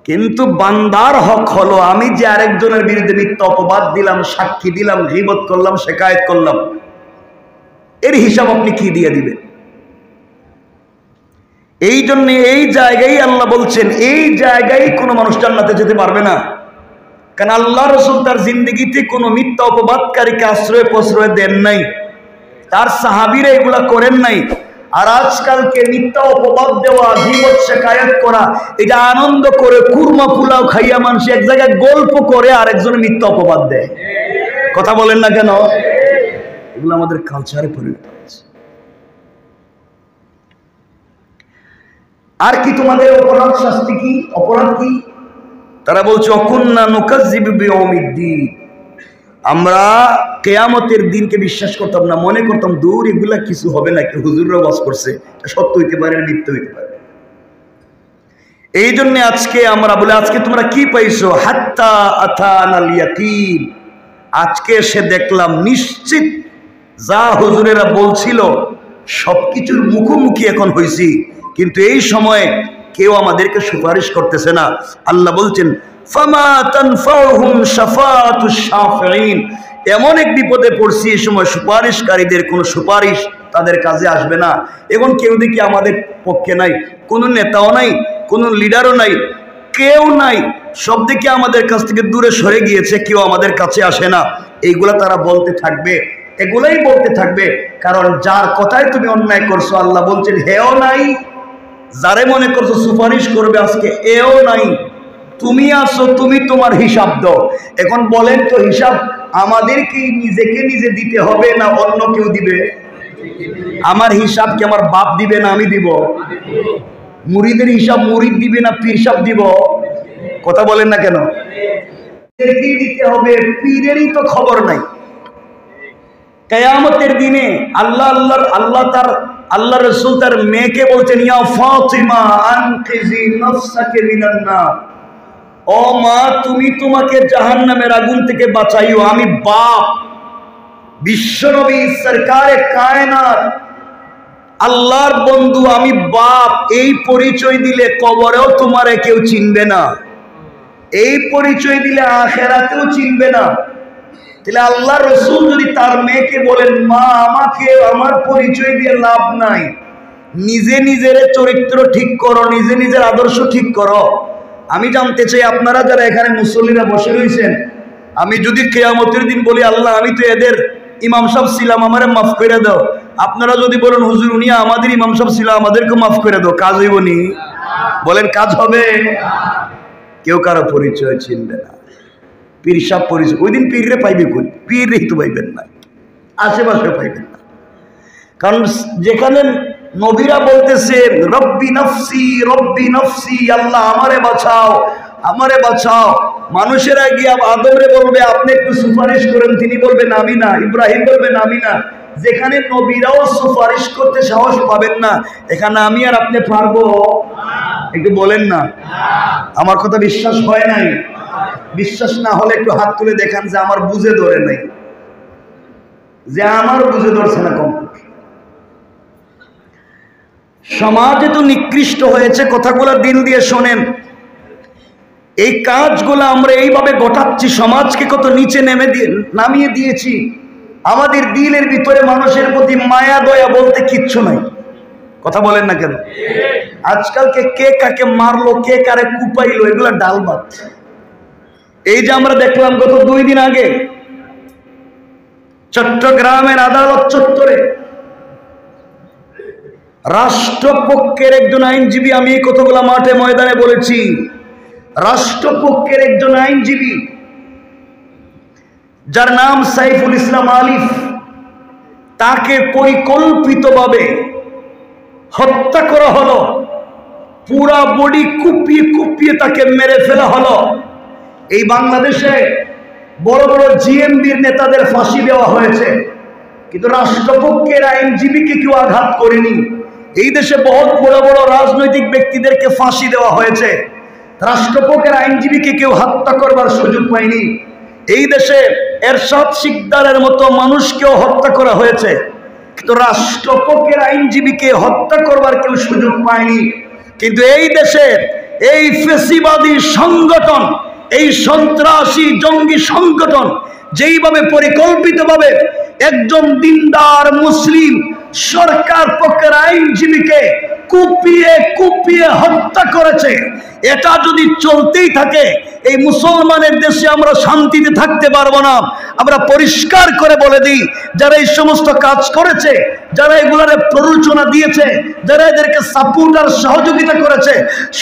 কিন্তু বান্দার হক হলো আমি যে আরেকজনের বিরুদ্ধে মিথ্যা অপবাদ দিলাম, সাক্ষী দিলাম, গীবত করলাম, শিকায়েত করলাম, এর হিসাব আপনি কি দিয়ে দিবেন? এই জন্য এই জায়গায় আল্লাহ বলছেন, এই জায়গায় কোনো মানুষ জান্নাতে যেতে পারবে না। কারণ আল্লাহ রাসূল তার জিন্দেগিতে কোনো মিথ্যা অপবাদকারীকে আশ্রয় প্রশ্রয় দেন নাই, তার সাহাবীরা এগুলা করেন নাই। আর আজকালকে মিথ্যা অপবাদ দেওয়া, গীবত শিকায়াত করা, এটা আনন্দ করে কুরমা পোলাও খাইয়া মানুষ এক জায়গায় গল্প করে আরেকজন মিথ্যা অপবাদ দেয়। কথা বলেন না কেন? এগুলো আমাদের কালচারে পরিণত হয়েছে। আর কি তোমাদের অপরাধ শাস্তি কি? অপরাধ কি? তারা বলছে অকুন্না নুকাজ্জিবু বিয়াউমিদ্দিন, আমরা কিয়ামতের দিনকে বিশ্বাস করতাম না, মনে করতাম দূর এগুলা কিছু হবে না, কি হুজুররা ওয়াজ করছে, সত্য হইতে পারে, মিথ্যা হইতে পারে। এই জন্য আজকে আমরা বলে আজকে তোমরা কি পাইছো? হাত্তা আতানাল ইয়াকিন, আজকে এসে দেখলাম নিশ্চিত যা হুজুরেরা বলছিল সবকিছুর মুখোমুখি এখন হয়েছি, কিন্তু এই সময়ে কেউ আমাদেরকে সুপারিশ করতেছে না। আল্লাহ বলছেন ফামা তানফাউহুম শাফাআতুশ শাফিঈন। এমন এক বিপদে পড়ছি, এই সময় সুপারিশকারীদের কোনো সুপারিশ তাদের কাজে আসবে না। এখন কেউ দেখি আমাদের পক্ষে নাই, কোনো নেতাও নাই, কোনো লিডারও নাই, কেউ নাই, সব দিকে আমাদের কাছ থেকে দূরে সরে গিয়েছে, কেউ আমাদের কাছে আসে না। এইগুলা তারা বলতে থাকবে, এগুলাই বলতে থাকবে, কারণ যার কথায় তুমি অন্যায় করছো আল্লাহ বলছেন হেও নাই, যারে মনে করছো সুপারিশ করবে আজকে এও নাই। তুমি আসো, তুমি তোমার হিসাব দাও। এখন বলেন তো, হিসাব আমাদের কি নিজেকে নিজে দিতে হবে না অন্য কেউ দিবে? আমার হিসাব কি আমার বাপ দিবে না আমি দিব? মুরিদের হিসাব মুরিদ দিবে না পীর সাহেব দিব? কথা বলেন না কেন? দিতে হবে, পীরেরই তো খবর নাই। কিয়ামতের দিনে আল্লাহ রাসূল তার মেয়েকে বলছেন, ইয়া ফাতিমা আনকিজি নাফসাকে মিনান নার, ও মা তুমি তোমাকে জাহান্নামের আগুন থেকে বাঁচাইও। আমি বাপ, বিশ্বনবী সরকারে কায়নাত আল্লাহর বন্ধু, আমি বাপ, এই পরিচয় দিলে কবরেও তোমারে কেউ চিনবে না, এই পরিচয় দিলে আখিরাতেও চিনবে না। তাহলে আল্লাহ রাসূল যদি তার মেয়েকে বলেন, মা আমাকে আমার পরিচয় দিয়ে লাভ নাই, নিজে নিজের চরিত্র ঠিক করো, নিজে নিজের আদর্শ ঠিক করো। আমি জানতে চাই আপনারা যারা এখানে মুসল্লিরা বসে রয়েছেন, আমি যদি কিয়ামতের দিন বলি আল্লাহ আমি তো এদের ইমাম সাহেব ছিলাম, আমারে মাফ করে দাও, আপনারা যদি বলেন হুজুর উনি আমাদের ইমাম সাহেব ছিল আমাদেরকে মাফ করে দাও, কাজ হইব নি? বলেন কাজ হবে? কেউ কারো পরিচয় চিনবে না। পীর সাহেব পরিচয়, ওই দিন পীররে পাইবে কোন? পীরই তো পাইবেন না, আশেপাশে পাইবেন না। কারণ যেখানে নবীরা বলতেছে রব্বি নফসি, আল্লাহ আমারে বাঁচাও, আমারে বাঁচাও, মানুষেরা গিয়ে আদমরে বলবে আপনি একটু সুপারিশ করেন, তিনি বলবেন আমি না, ইব্রাহিম বলবেন আমি না। যেখানে নবীরাও সুপারিশ করতে সাহস পাবেন না, এখানে আমি আর আপনি পারবো? একটু বলেন না। আমার কথা বিশ্বাস হয় নাই? বিশ্বাস না হলে একটু হাত তুলে দেখান যে আমার বুঝে ধরে নাই, যে আমার বুঝে ধরছে না। কমপ্লিট সমাজে তো নিকৃষ্ট হয়েছে, কথাগুলো দিল দিয়ে শোনেন। এই কাজগুলো আমরা এইভাবে ঘটাচ্ছি, সমাজকে কত নিচে নামিয়ে দিয়েছি। আমাদের দিলের ভিতরে মানুষের প্রতি মায়া দয়া বলতে কিচ্ছু নাই। কথা বলেন না কেন? আজকালকে কে কাকে মারলো, কে কারে কুপাইলো, এগুলা ডাল ভাত। এই যে আমরা দেখলাম গত 2 দিন আগে চট্টগ্রামের আদালত চত্বরে রাষ্ট্রপক্ষের একজন আইনজীবী, আমি এই কথাগুলো মাঠে ময়দানে বলেছি, রাষ্ট্রপক্ষের একজন আইনজীবী যার নাম সাইফুল ইসলাম আলিফ, তাকে পরিকল্পিতভাবে হত্যা করা হলো, পুরা বডি কুপিয়ে কুপিয়ে তাকে মেরে ফেলা হলো। এই বাংলাদেশে বড় বড় জিএমবির নেতাদের ফাঁসি দেওয়া হয়েছে, কিন্তু রাষ্ট্রপক্ষের আইনজীবীকে কেউ আঘাত করেনি। এই দেশে বহুত বড় বড় রাজনৈতিক ব্যক্তিদেরকে ফাঁসি দেওয়া হয়েছে, রাষ্ট্রপক্ষের আইনজীবীকে কেউ হত্যা করবার সুযোগ পায়নি। এই দেশে এরশাদ শিকদারের মতো মানুষকেও হত্যা করা হয়েছে, কিন্তু রাষ্ট্রপক্ষের আইনজীবীকে হত্যা করবার কেউ সুযোগ পায়নি। কিন্তু এই দেশের এই ফেসিবাদী সংগঠন, এই সন্ত্রাসী জঙ্গি সংগঠন যেইভাবে পরিকল্পিতভাবে একজন দিনদার মুসলিম সরকার পক্ষের আইনজীবীকে কুপিয়ে কুপিয়ে হত্যা করেছে, এটা যদি চলতেই থাকে এই মুসলমানের দেশে আমরা শান্তিতে থাকতে পারবো না। আমরা পরিষ্কার করে বলে দিই, যারা এই সমস্ত কাজ করেছে, যারা এগুলারে প্ররোচনা দিয়েছে, যারা এদেরকে সাপোর্ট আর সহযোগিতা করেছে,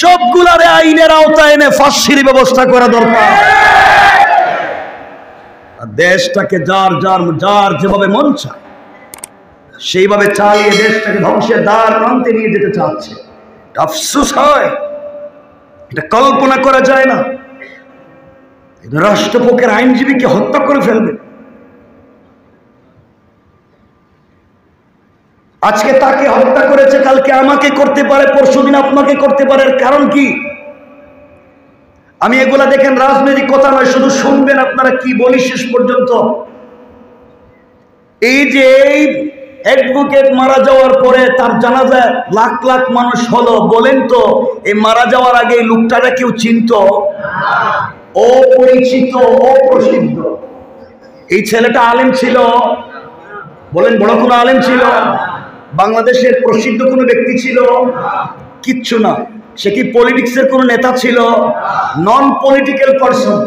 সবগুলারে আইনের আওতায় এনে ফাঁসির ব্যবস্থা করা দরকার। দেশটাকে যার যেভাবে মন চায় সেইভাবে চালিয়ে দেশটাকে ধ্বংসের দ্বার প্রান্তে নিয়ে যেতে চাচ্ছে। আফসোস হয়, এটা কল্পনা করা যায় না। রাষ্ট্রপক্ষের আইনজীবীকে হত্যা করে ফেলবে। আজকে তাকে হত্যা করেছে, কালকে আমাকে করতে পারে, পরশুদিন আপনাকে করতে পারে। কারণ কি? আমি এগুলা দেখেন রাজনৈতিক কথা নয়, শুধু শুনবেন আপনারা কি বলি শেষ পর্যন্ত। এই যে এই অ্যাডভোকেট মারা যাওয়ার পরে তার জানাজায় লাখ লাখ মানুষ হলো, বলেন তো এই মারা যাওয়ার আগে এই লোকটাকে কেউ চিনতো? অপরিচিত, অপ্রসিদ্ধ। এই ছেলেটা আলেম ছিল, বলেন বড় কোনো আলেম ছিল? বাংলাদেশের প্রসিদ্ধ কোনো ব্যক্তি ছিল? কিচ্ছু না। সে কি পলিটিক্সের কোনো নেতা ছিল? নন পলিটিক্যাল পারসন,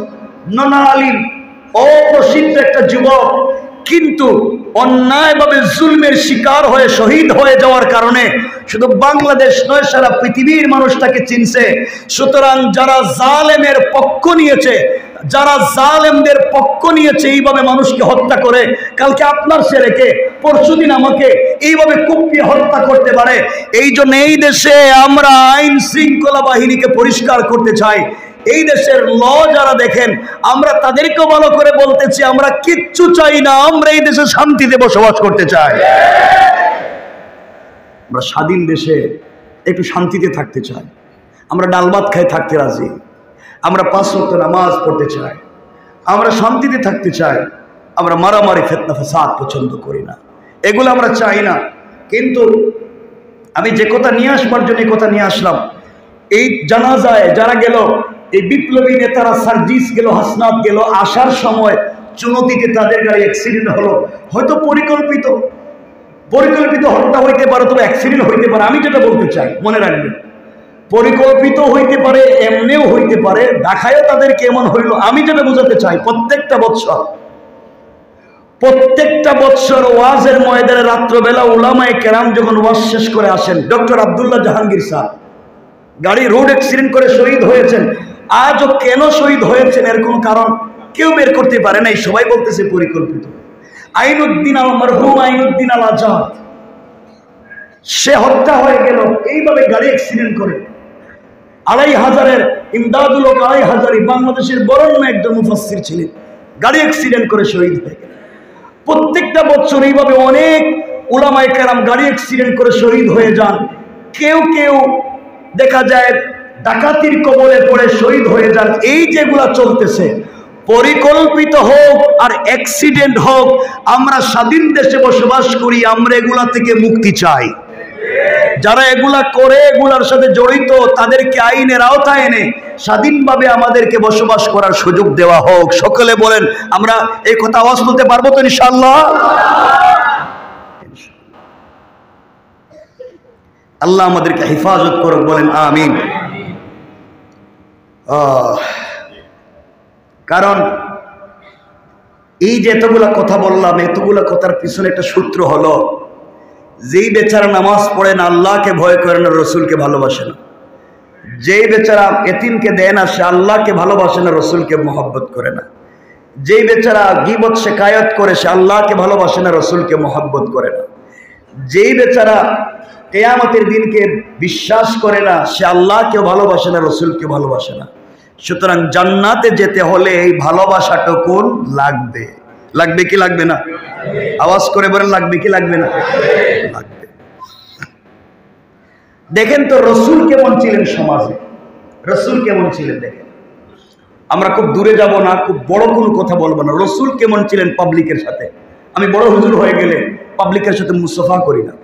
নন আলিম, অপ্রসিদ্ধ একটা যুবক, কিন্তু অন্যায়ভাবে জুলমের শিকার হয়ে শহীদ হয়ে যাওয়ার কারণে শুধু বাংলাদেশ নয়, সারা পৃথিবীর মানুষ তাকে চিনছে। সুতরাং যারা জালেমের পক্ষ নিয়েছে, যারা জালেমদের পক্ষ নিয়েছে, এইভাবে মানুষকে হত্যা করে, কালকে আপনার ছেলেকে, পরশুদিন আমাকে এইভাবে কুপিয়ে হত্যা করতে পারে। এই জন্য এই দেশে আমরা আইন শৃঙ্খলা বাহিনীকে পরিষ্কার করতে চাই। এই দেশের ল যারা দেখেন, আমরা তাদেরকেও ভালো করে বলতেছি, আমরা কিচ্ছু চাই না, আমরা এই দেশে শান্তিতে বসবাস করতে চাই। আমরা স্বাধীন দেশে একটু শান্তিতে থাকতে চাই। আমরা ডাল ভাত খাই থাকতে রাজি। আমরা 5 ওয়াক্ত নামাজ পড়তে চাই। আমরা শান্তিতে থাকতে চাই। আমরা মারামারি, ফিতনা, ফাসাদ পছন্দ করি না। এগুলো আমরা চাই না। কিন্তু আমি যে কথা নিয়ে আসবার জন্য কথা নিয়ে আসলাম, এই জানাজায় যারা গেল, এই বিপ্লবী নেতারা, সার্জিস গেল, হাসনাত গেল, আসার সময় চুনতিতে তাদের গাড়ি অ্যাক্সিডেন্ট হলো। হয়তো পরিকল্পিত হত্যা হইতে পারে, তবে অ্যাক্সিডেন্ট হইতে পারে। আমি যেটা বলতে চাই, মনে রাখবেন, পরিকল্পিত হইতে পারে, এমনিও হইতে পারে, ঢাকায়ও তাদেরকে এমন হইল। আমি যেটা বোঝাতে চাই, প্রত্যেকটা বৎসর ওয়াজের ময়দানে রাত্রবেলা উলামায়ে কেরাম যখন ওয়াজ শেষ করে আসেন, ডক্টর আব্দুল্লাহ জাহাঙ্গীর স্যার গাড়ি রোড অ্যাক্সিডেন্ট করে শহীদ হয়েছেন। আজও কেন শহীদ হয়েছেন এর কোনো কারণ কেউ বের করতে পারে নাই। সবাই বলতেছে পরিকল্পিত। আইনুদ্দিন আল মারহুম, আইনুদ্দিন আল আজাদ, সে হত্যা হয়ে গেল এইভাবে গাড়ি অ্যাক্সিডেন্ট করে। 2500-এর ইমদাদুল হক 2500 বাংলাদেশের বরেণ্য একজন মুফাসসির ছিলেন, গাড়ি অ্যাক্সিডেন্ট করে শহীদ হয়ে গেল। প্রত্যেকটা বছর এইভাবে অনেক উলামায়ে কেরাম গাড়ি অ্যাক্সিডেন্ট করে শহীদ হয়ে যান। কেউ দেখা যায় ডাকাতির কবলে পড়ে শহীদ হয়ে যান। এই যেগুলা চলতেছে, পরিকল্পিত হোক আর অ্যাক্সিডেন্ট হোক, আমরা স্বাধীন দেশে বসবাস করি, আমরা এগুলা থেকে মুক্তি চাই। যারা এগুলা করে, এগুলার সাথে জড়িত, তাদেরকে আইনের আওতায় এনে স্বাধীনভাবে আমাদেরকে বসবাস করার সুযোগ দেওয়া হোক। সকলে বলেন, আমরা এই কথা আওয়াজ তুলতে পারবো তো ইনশাআল্লাহ? আল্লাহ আমাদেরকে হেফাজত করুক, বলেন আমিন। কারণ এই যে এতগুলা কথা বললাম, এতগুলা কথার পিছনে একটা সূত্র হলো, যেই বেচারা নামাজ পড়ে না, আল্লাহকে ভয় করে না, রসুলকে ভালোবাসে না। যেই বেচারা এতিমকে দেয় না, সে আল্লাহকে ভালোবাসে না, রসুলকে মহব্বত করে না। যেই বেচারা গীবত শিকায়ত করে, সে আল্লাহকে ভালোবাসে না, রসুলকে মহব্বত করে না। যেই বেচারা কিয়ামতের দিনকে বিশ্বাস করে না, সে আল্লাহকে ভালোবাসে না, রসুলকে ভালোবাসে না। সুতরাং জান্নাতে যেতে হলে এই ভালোবাসাটুকু লাগবে। লাগবে কি লাগবে না? আওয়াজ করে বলেন, লাগবে কি লাগবে না? লাগবে। দেখেন তো রসুল কেমন ছিলেন সমাজে, রসুল কেমন ছিলেন দেখেন। আমরা খুব দূরে যাব না, খুব বড় কোনো কথা বলবো না। রসুল কেমন ছিলেন পাবলিকের সাথে। আমি বড় হুজুর হয়ে গেলে পাবলিকের সাথে মুসাফা করি না,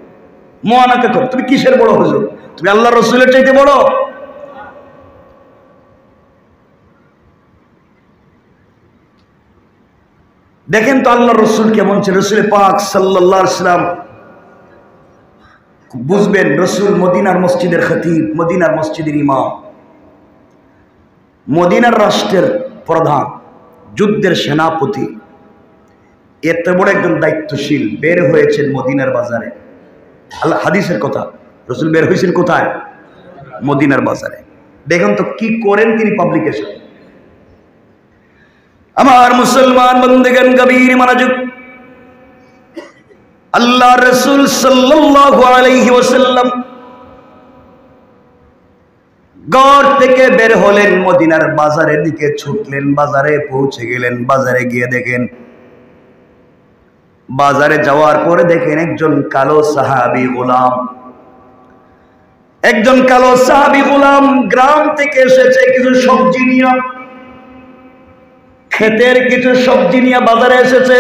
মোয়ানাকা কর। তুমি কিসের বড় হুজুর? তুমি আল্লাহ রসুলের চাইতে বড়? দেখেন তো আল্লাহ রসুল কেমন ছিল। রসুল পাক সাল্লাল্লাহু আলাইহি ওয়াসাল্লাম, বুঝবেন, রসুল মদিনার মসজিদের খতিব, মদিনার মসজিদের ইমাম, মদিনার রাষ্ট্রের প্রধান, যুদ্ধের সেনাপতি, এত বড় একজন দায়িত্বশীল বের হয়েছেন মদিনার বাজারে। আল্লাহ হাদিসের কথা, রসুল বের হয়েছেন কোথায়? মদিনার বাজারে। দেখেন তো কি করেন তিনি পাবলিকের সাথে। আমার মুসলমান বন্ধুগণ, গভীর মনোযোগ। আল্লাহ রাসূল সাল্লাল্লাহু আলাইহি ওয়াসাল্লাম ঘর থেকে বের হলেন, মদিনার বাজারের দিকে ছুটলেন, বাজারে পৌঁছে গেলেন। বাজারে গিয়ে দেখেন, বাজারে যাওয়ার পরে দেখেন একজন কালো সাহাবী গোলাম, একজন কালো সাহাবী গোলাম গ্রাম থেকে এসেছে কিছু সবজি নিয়ে, ক্ষেতের কিছু সবজি নিয়ে বাজারে এসেছে।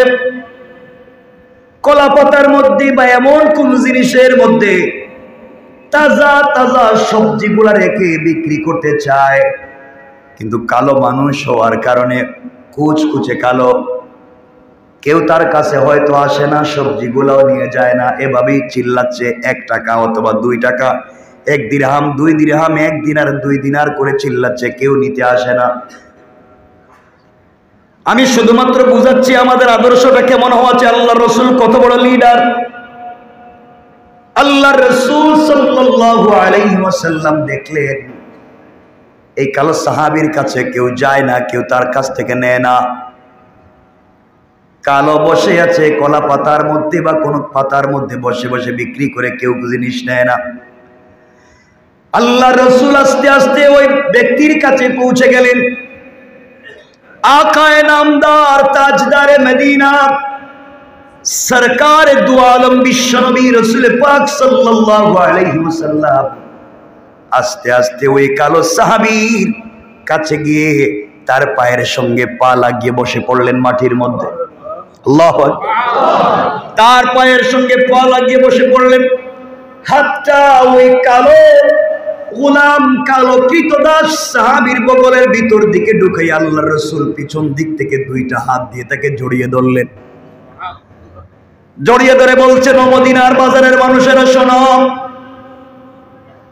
কলা পাতার মধ্যে বা এমন কোন জিনিসের মধ্যে তাজা তাজা সবজিগুলা রেখে বিক্রি করতে চায়, কিন্তু কালো মানুষ হওয়ার কারণে কুচকুচে কালো, কেউ তার কাছে হয়তো আসে না, সবজিগুলাও নিয়ে যায় না, এভাবেই চিল্লাচ্ছে 1 টাকা অথবা 2 টাকা, 1 দিরহাম 2 দিরহাম, 1 দিনার 2 দিনার করে চিল্লাচ্ছে, কেউ নিতে আসে না। আমি শুধুমাত্র বুঝাচ্ছি আমাদের আদর্শটা কেমন হওয়া চাই। আল্লাহর রাসূল কত বড় লিডার। আল্লাহর রাসূল সাল্লাল্লাহু আলাইহি ওয়াসাল্লাম দেখলেন এই কালো সাহাবীর কাছে কেউ যায় না, কেউ তার কাছ থেকে নেয় না। কালো বসে আছে কলা পাতার মধ্যে বা কোন পাতার মধ্যে বসে বসে বিক্রি করে, কেউ জিনিস নেয় না। আল্লাহর রাসূল আস্তে আস্তে ওই ব্যক্তির কাছে পৌঁছে গেলেন। आकाए नामदार ताजदार मदीना सरकार दो आलम विश्व नबी रसूल पाक सल्लल्लाहु अलैहि वसल्लम आस्ते आस्ते ওই কালো সাহাবীর কাছে গিয়ে তার পায়ের সঙ্গে পা লাগিয়ে বসে পড়লেন মাটির মধ্যে। আল্লাহু আকবার। তার পায়ের সঙ্গে পা লাগিয়ে বসে পড়লেন। হাত্তা ওই কালো গোলাম, কালো কৃতদাস সাহাবীর বগলের ভিতর দিকে ঢুকাই আল্লাহর রাসূল পিছন দিক থেকে 2টা হাত দিয়ে তাকে জড়িয়ে ধরলেন। জড়িয়ে ধরে বলছেন, ও মদিনার বাজারের মানুষেরা শোনো,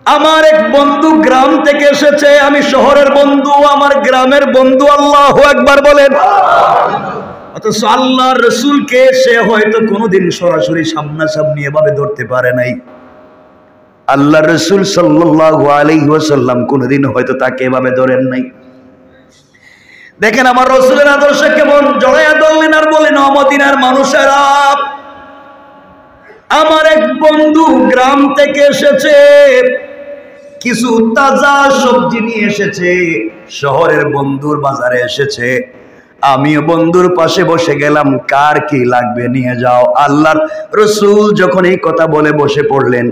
আমার এক বন্ধু গ্রাম থেকে এসেছে, আমি শহরের বন্ধু, আমার গ্রামের বন্ধু। আল্লাহু আকবার বলেন। অথচ আল্লাহর রাসূলকে সে হয়তো কোনোদিন সরাসরি সামনাসামনি এভাবে ধরতে পারে নাই। আল্লাহ রাসূল সাল্লাল্লাহু আলাইহি ওয়াসাল্লাম কোনদিন হয়তো তাকে এভাবে ধরেন নাই। দেখেন আমার রাসূলের আদর্শ কেমন। জড়ায়া ধরলেন আর বলেন, ও মদিনার মানুষেরা, আমার এক বন্ধু গ্রাম থেকে এসেছে, কিছু তাজা সবজি নিয়ে এসেছে, শহরের বন্ধুর বাজারে এসেছে, আমিও বন্ধুর পাশে বসে গেলাম, কার কি লাগবে নিয়ে যাও। আল্লাহর রাসূল যখন এই কথা বলে বসে পড়লেন,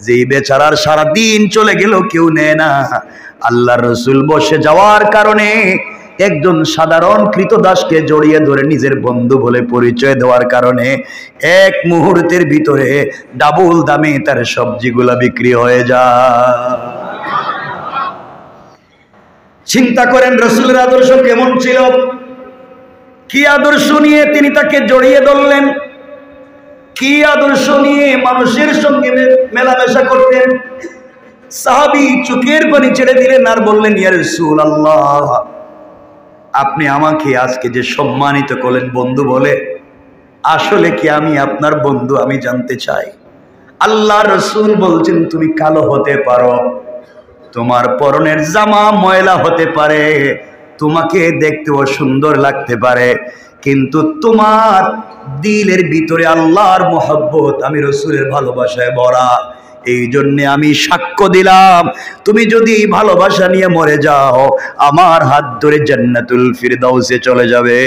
যেই বেচারার সারা দিন চলে গেল কেউ নেয় না, আল্লাহর রাসূল বসে যাওয়ার কারণে একজন সাধারণ কৃতদাসকে জড়িয়ে ধরে নিজের বন্ধু বলে পরিচয় দেওয়ার কারণে এক মুহূর্তের ভিতরে ডাবল দামে তার সবজিগুলা বিক্রি হয়ে যায়। চিন্তা করেন রাসূলের আদর্শ কেমন ছিল, কি আদর্শ নিয়ে তিনি তাকে জড়িয়ে ধরলেন, কি আদর্শ নিয়ে মানুষের সঙ্গে মেলামেশা করতেন। সাহাবী চোখের পানি ছেড়ে দিলেন আর বললেন, ইয়া রাসূলুল্লাহ, আপনি আমাকে আজকে যে সম্মানিত করলেন বন্ধু বলে, আসলে কি আমি আপনার বন্ধু? আমি জানতে চাই। আল্লাহর রাসূল বলছেন, তুমি কালো হতে পারো, তোমার পরনের জামা ময়লা হতে পারে, তোমাকে দেখতেও সুন্দর লাগতে পারে, কিন্তু তোমার দিলের ভিতরে আল্লাহর মহব্বত, আমি রাসূলের ভালোবাসায় ভরা। এই জন্য আমি সাক্ষ্য দিলাম, তুমি যদি ভালোবাসা নিয়ে মরে যাও, আমার হাত ধরে জান্নাতুল ফিরদাউসে চলে যাবে।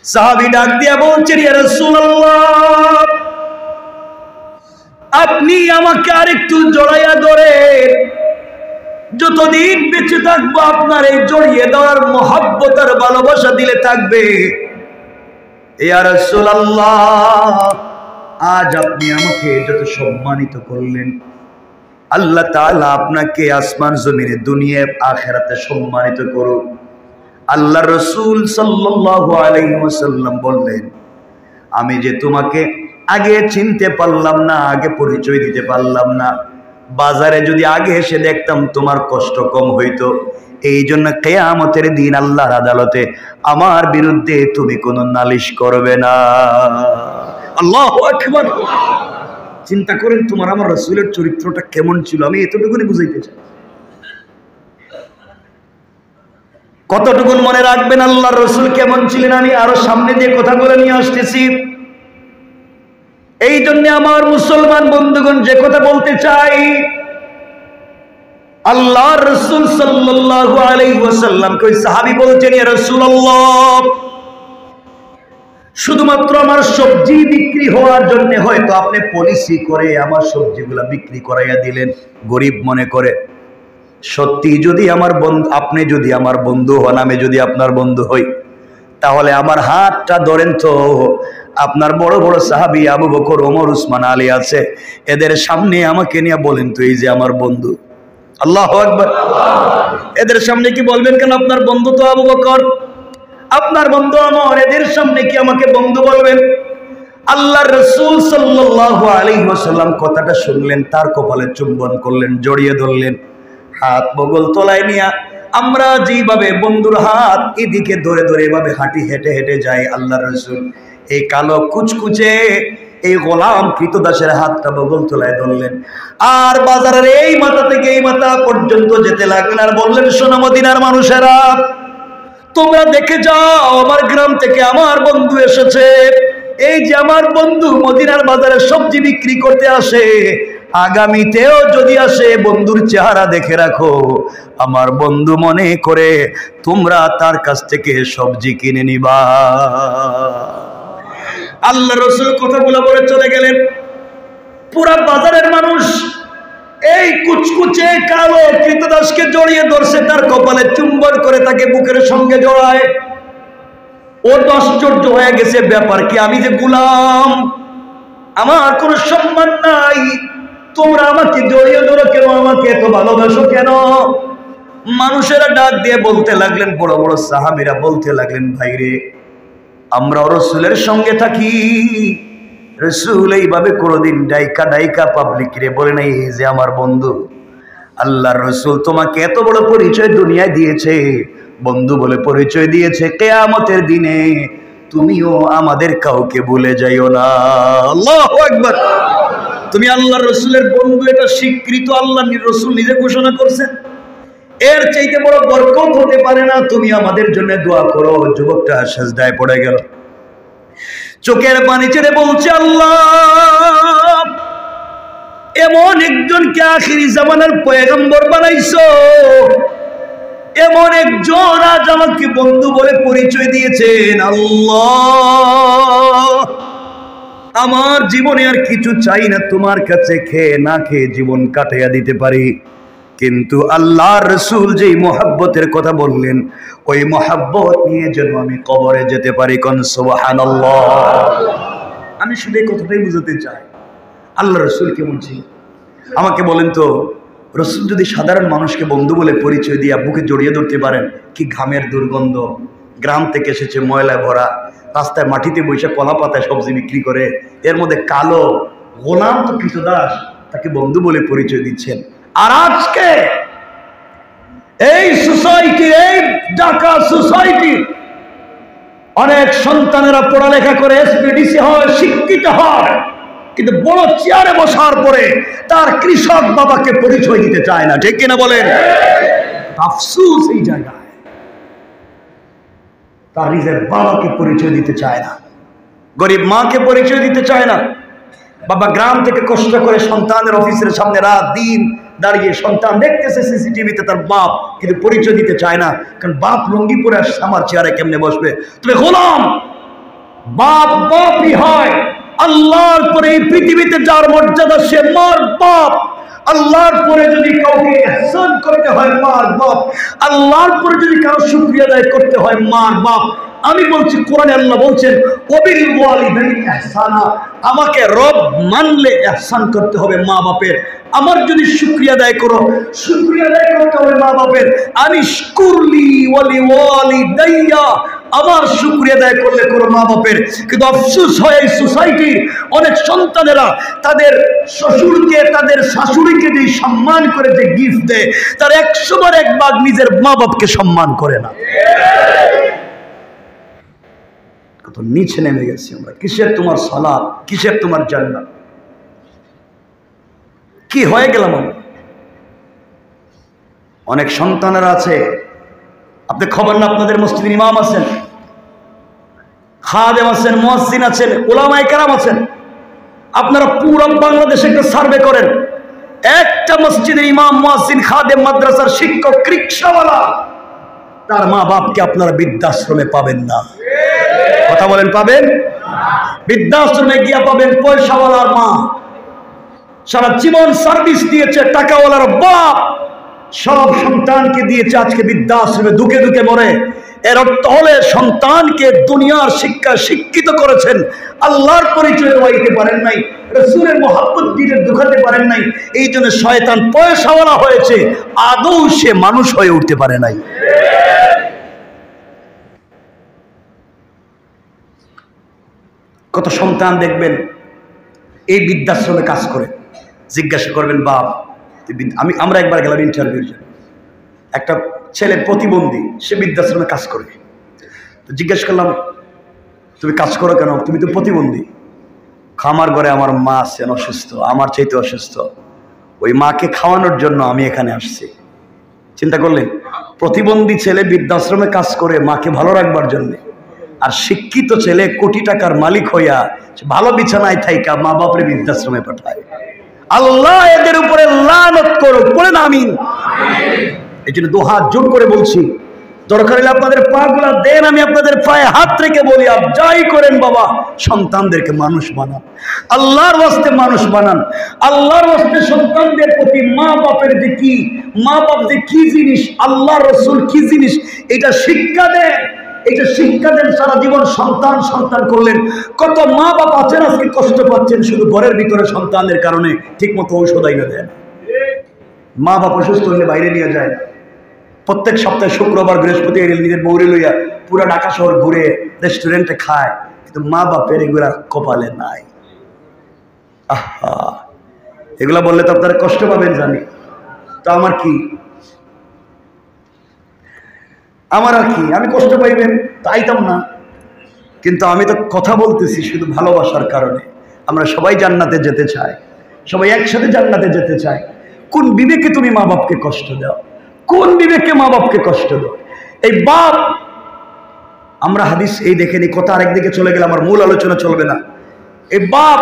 সাহাবী ডাক দিয়া বলছেন, ইয়া রাসূলুল্লাহ, আপনি আমাকে আরেকটু জড়াইয়া ধরেন, যতদিন বেঁচে থাকবো আপনার এই জড়িয়ে দেওয়ার মহব্বত আর ভালোবাসা দিলে থাকবে। ইয়া রাসূলুল্লাহ, আজ আপনি আমাকে যত সম্মানিত করলেন, আল্লাহ তাআলা আপনাকে আসমান জমিনে দুনিয়া আখিরাতে সম্মানিত করুন। আল্লাহর রাসূল সাল্লাল্লাহু আলাইহি ওয়াসাল্লাম বললেন, আমি যে তোমাকে আগে চিনতে পারলাম না, আগে পরিচয় দিতে পারলাম না, বাজারে যদি আগে এসে দেখতাম তোমার কষ্ট কম হইতো। এই জন্য কিয়ামতের দিন আল্লাহর আদালতে আমার বিরুদ্ধে তুমি কোনো নালিশ করবে না। আল্লাহু আকবার। চিন্তা করেন তোমার আমার রাসূলের চরিত্রটা কেমন ছিল, আমি এতটুকুনি বুঝাইতে চাই। কতটুকুন মনে রাখবেন আল্লাহর রাসূল কেমন ছিলেন, আমি আরো সামনে দিয়ে কথা বলে নিয়ে আসতেছি। এই জন্য আমার মুসলমান বন্ধুগণ, যে কথা বলতে চাই, আল্লাহর রাসূল সাল্লাল্লাহু আলাইহি ওয়াসাল্লাম কই সাহাবী বলছেন, ইয়া রাসূলুল্লাহ, শুধুমাত্র আমার সবজি বিক্রি হওয়ার জন্য হয়তো আপনি পলিসি করে আমার সবজিগুলা বিক্রি করাইয়া দিলেন গরিব মনে করে। সত্যি যদি আমার বন্ধু, আপনি যদি আমার বন্ধু হন, আমি যদি আপনার বন্ধু হই, তাহলে আমার হাতটা ধরেন তো। আপনার বড় বড় সাহাবী আবু বকর, ওমর, উসমান, আলী আছে, এদের সামনে আমাকে নিয়ে বলেন তো, এই যে আমার বন্ধু। আল্লাহু আকবার। এদের সামনে কি বলবেন কেন আপনার বন্ধু তো আবু বকর, আপনার বন্ধু আমার, এদের সামনে কি আমাকে বন্ধু বলবেন? আল্লাহর রাসূল সাল্লাল্লাহু আলাইহি ওয়াসাল্লাম কথাটা শুনলেন, তার কপালে চুম্বন করলেন, জড়িয়ে ধরলেন, হাত বগল তলায় নিয়া আমরা যেভাবে বন্ধুর হাত এদিকে ধরে ধরে এভাবে হাঁটি হেঁটে হেঁটে যাই, আল্লাহর রাসূল এই কালো কুচকুচে এই গোলাম কৃতদাসের হাতটা বগল তলায় ধরলেন, আর বাজারের এই মাথা থেকে এই মাথা পর্যন্ত যেতে লাগলেন, আর বললেন, শোনো মদিনার মানুষেরা, তোমরা দেখে যাও, আমার গ্রাম থেকে আমার বন্ধু এসেছে। এই যে আমার বন্ধু মদিনার বাজারে সবজি বিক্রি করতে আসে, আগামীতেও যদি আসে বন্ধুর চেহারা দেখে রাখো। আমার বন্ধু মনে করে তোমরা তার কাছ থেকে সবজি কিনে নিবা। আল্লাহ রাসূল কথাগুলো বলে চলে গেলেন। পুরা বাজারের মানুষ এই কুচকুচে কালো কৃতদাসকে জড়িয়ে ধরছে, তার কপালে চুম্বন করে তাকে বুকের সঙ্গে জড়ায়। ও তো আশ্চর্য হয়ে গেছে, ব্যাপার কি, আমি যে গোলাম, আমার কোনো সম্মান নাই, তোমরা আমাকে জড়িয়ে ধরো কেন, আমাকে এত ভালোবাসো কেন? মানুষেরা ডাক দিয়ে বলতে লাগলেন, বড় বড় সাহাবীরা বলতে লাগলেন, ভাইরে আমরা রাসূলের সঙ্গে থাকি, রাসূল এইভাবে কোনোদিন ডাইকা ডাইকা পাবলিক রে বলে নাই যে আমার বন্ধু। আল্লাহর রাসূল তোমাকে এত বড় পরিচয় দুনিয়ায় দিয়েছে, বন্ধু বলে পরিচয় দিয়েছে, কিয়ামতের দিনে তুমিও আমাদের কাউকে ভুলে যাইও না। আল্লাহু আকবার। তুমি আল্লাহর রাসূলের বন্ধু, এটা স্বীকৃত, আল্লাহর রাসূল নিজে ঘোষণা করছেন। এর চাইতে বড় বরকত হতে পারে না। তুমি আমাদের জন্য দোয়া করো। যুবকটা সিজদায় পড়ে গেল, চোখের পানি ছেড়ে বলছে, আল্লাহ এমন একজনকে আখিরি জামানার পয়গম্বর বানাইছো, এমন একজন আজ আমাকে বন্ধু বলে পরিচয় দিয়েছেন। আল্লাহ আমার জীবনে আর কিছু চাই না, তোমার কাছে খেয়ে না খেয়ে জীবন কাটাইয়া দিতে পারি, কিন্তু আল্লাহর রাসূল যেই মহব্বতের কথা বললেন, ওই মহব্বত নিয়ে যেন আমি কবরে যেতে পারি। কোন সুবহানাল্লাহ। আমি শুধু এই কথাটাই বুঝাতে চাই, আল্লাহর রাসূল কেমন ছিল আমাকে বলেন তো। রাসূল যদি সাধারণ মানুষকে বন্ধু বলে পরিচয় দিয়ে বুকে জড়িয়ে ধরতে পারেন, কি ঘামের দুর্গন্ধ, গ্রাম থেকে এসেছে, ময়লা ভরা, রাস্তায় মাটিতে বসে কলা পাতায় সবজি বিক্রি করে, এর মধ্যে কালো গোলাম তো কৃতদাস, তাকে বন্ধু বলে পরিচয় দিচ্ছেন। আর আজকে এই সোসাইটি, এই ঢাকা সোসাইটি, অনেক সন্তানেরা পড়ালেখা করে এসপিডিসি হয়, শিক্ষিত হয়, কিন্তু বড় চেয়ারে বসার পরে তার কৃষক বাবাকে পরিচয় দিতে চায় না। ঠিক কিনা বলেন? আফসোস এই জায়গায়, তার নিজের বাবাকে পরিচয় দিতে চায় না, গরিব মাকে পরিচয় দিতে চায় না। বাবা গ্রাম থেকে কষ্ট করে সন্তানের অফিসের সামনে রাত দিন দাঁড়িয়ে সন্তান দেখতেছে সিসিটিভিতে তার বাপ, কিন্তু পরিচয় দিতে চায় না, কারণ বাপ লুঙ্গি পরে আসছে, আমার চেয়ারে কেমনে বসবে? তুমি গোলাম, বাপ বাপই হয়। আল্লাহর পরে এই পৃথিবীতে যার মর্যাদা সে মার বাপ। আল্লাহর পরে যদি কাউকে ইহসান করতে হয় মার বাপ, আল্লাহর পরে যদি কারো শুকরিয়া আদায় করতে হয় মার বাপ। আমি বলছি, কোরআনে আল্লাহ বলছেন, ওয়াবিল ওয়ালিদাইনি ইহসানা, আমাকে রব মানলে ইহসান করতে হবে মা বাপের। আমার যদি শুকরিয়া আদায় করো, শুকরিয়া আদায় করতে হবে মা বাপের। আমি শুকুরলি ওয়ালি ওয়ালিদাইয়া, আমার শুকরিয়া আদায় করলে করো মা বাপের। কিন্তু আফসোস হয় এই সোসাইটির অনেক সন্তানেরা তাদের শ্বশুরকে, তাদের শাশুড়িকে যে সম্মান করে, যে গিফট দেয়, তার 100 বার 1 ভাগ নিজের মা বাপকে সম্মান করে না। কত নিচে নেমে গেছি আমরা। কিসের তোমার সালাত, কিসের তোমার জান্নাত, কি হয়ে গেলাম আমরা? অনেক সন্তানেরা আছে, আপনি খবর না, আপনাদের মসজিদের ইমাম আছেন, খাদেম আছেন, মুয়াজ্জিন আছেন, উলামায়ে কেরাম আছেন। আপনারা পুরো বাংলাদেশে একটা সার্ভে করেন, একটা মসজিদের ইমাম, মুয়াজ্জিন, খাদেম, মাদ্রাসার শিক্ষক, রিকশাওয়ালা, তার মা বাপকে আপনারা বৃদ্ধাশ্রমে পাবেন না। কথা বলেন, পাবেন? বৃদ্ধাশ্রমে গিয়া পাবেন পয়সাওয়ালার মা, সারা জীবন সার্ভিস দিয়েছে, টাকাওয়ালার বাপ সব সন্তানকে দিয়েছে, আজকে বৃদ্ধাশ্রমে দুকে দুকে মরে। এর অর্থ হলে সন্তানকে দুনিয়ার শিক্ষা শিক্ষিত করেছেন, আল্লাহর পরিচয় দেওয়াইতে পারেন নাই, রাসূলের মহব্বত দিলে ঢুকাতে পারেন নাই। এই জন্য শয়তান পয়সাওয়ালা হয়েছে, আদৌ সে মানুষ হয়ে উঠতে পারে নাই। কত সন্তান দেখবেন এই বৃদ্ধাশ্রমে কাজ করে, জিজ্ঞাসা করবেন বাপ আমরা একবার গেলাম ইন্টারভিউর জন্য, একটা ছেলে প্রতিবন্ধী, সে বৃদ্ধাশ্রমে কাজ করে। তো জিজ্ঞেস করলাম তুমি কাজ করো কেন? তুমি তো প্রতিবন্ধী। খামার ঘরে আমার মা আছেন অসুস্থ, আমার চাইতে অসুস্থ, ওই মাকে খাওয়ানোর জন্য আমি এখানে আসছি। চিন্তা করলেন, প্রতিবন্ধী ছেলে বৃদ্ধাশ্রমে কাজ করে মাকে ভালো রাখবার জন্য, আর শিক্ষিত ছেলে কোটি টাকার মালিক হইয়া ভালো বিছানায় থাইকা মা বাপরে বৃদ্ধাশ্রমে পাঠায়। আল্লাহ এদের উপরে লানত করুক, বলেন আমিন। এই জন্য দুহাত জোর করে বলছি, দরকার হলে আপনাদের পা গুলা দেন, আমি আপনাদের পায়ে হাত রেখে বলি আপ যাই করেন বাবা, সন্তানদেরকে মানুষ বানান, আল্লাহর ওয়াস্তে মানুষ বানান। আল্লাহর ওয়াস্তে সন্তানদের প্রতি মা বাপের যে কি, মা বাপ যে কি জিনিস, আল্লাহ রসুল কি জিনিস, এটা শিক্ষা দেন। এটা শিক্ষা দেন, সারা জীবন সন্তান সন্তান করলেন। কত মা বাপ আছেন আজকে কষ্ট পাচ্ছেন শুধু ঘরের ভিতরে সন্তানদের কারণে ঠিক মতো ঔষধ আইনা দেন। মা বাপ অসুস্থ হলে বাইরে নিয়ে যায়, প্রত্যেক সপ্তাহে শুক্রবার বৃহস্পতি নিজের বউরে লইয়া পুরা ঢাকা শহর ঘুরে রেস্টুরেন্টে খায়, কিন্তু মা বাপের এগুলা কপালে নাই। আহা, এগুলা বললে তো আপনারা কষ্ট পাবেন জানি, তো আমার কি, আমার আর কি, আমি কষ্ট পাইবেন তাইতাম না, কিন্তু আমি তো কথা বলতেছি শুধু ভালোবাসার কারণে। আমরা সবাই জান্নাতে যেতে চাই, সবাই একসাথে জান্নাতে যেতে চাই। কোন বিবেকে তুমি মা বাপকে কষ্ট দাও? কোন বিবেকে মা বাপকে কষ্ট দাও? এই বাপ, আমরা হাদিস এই দেখে নি, কথা আরেকদিকে চলে গেলে আমার মূল আলোচনা চলবে না। এই বাপ,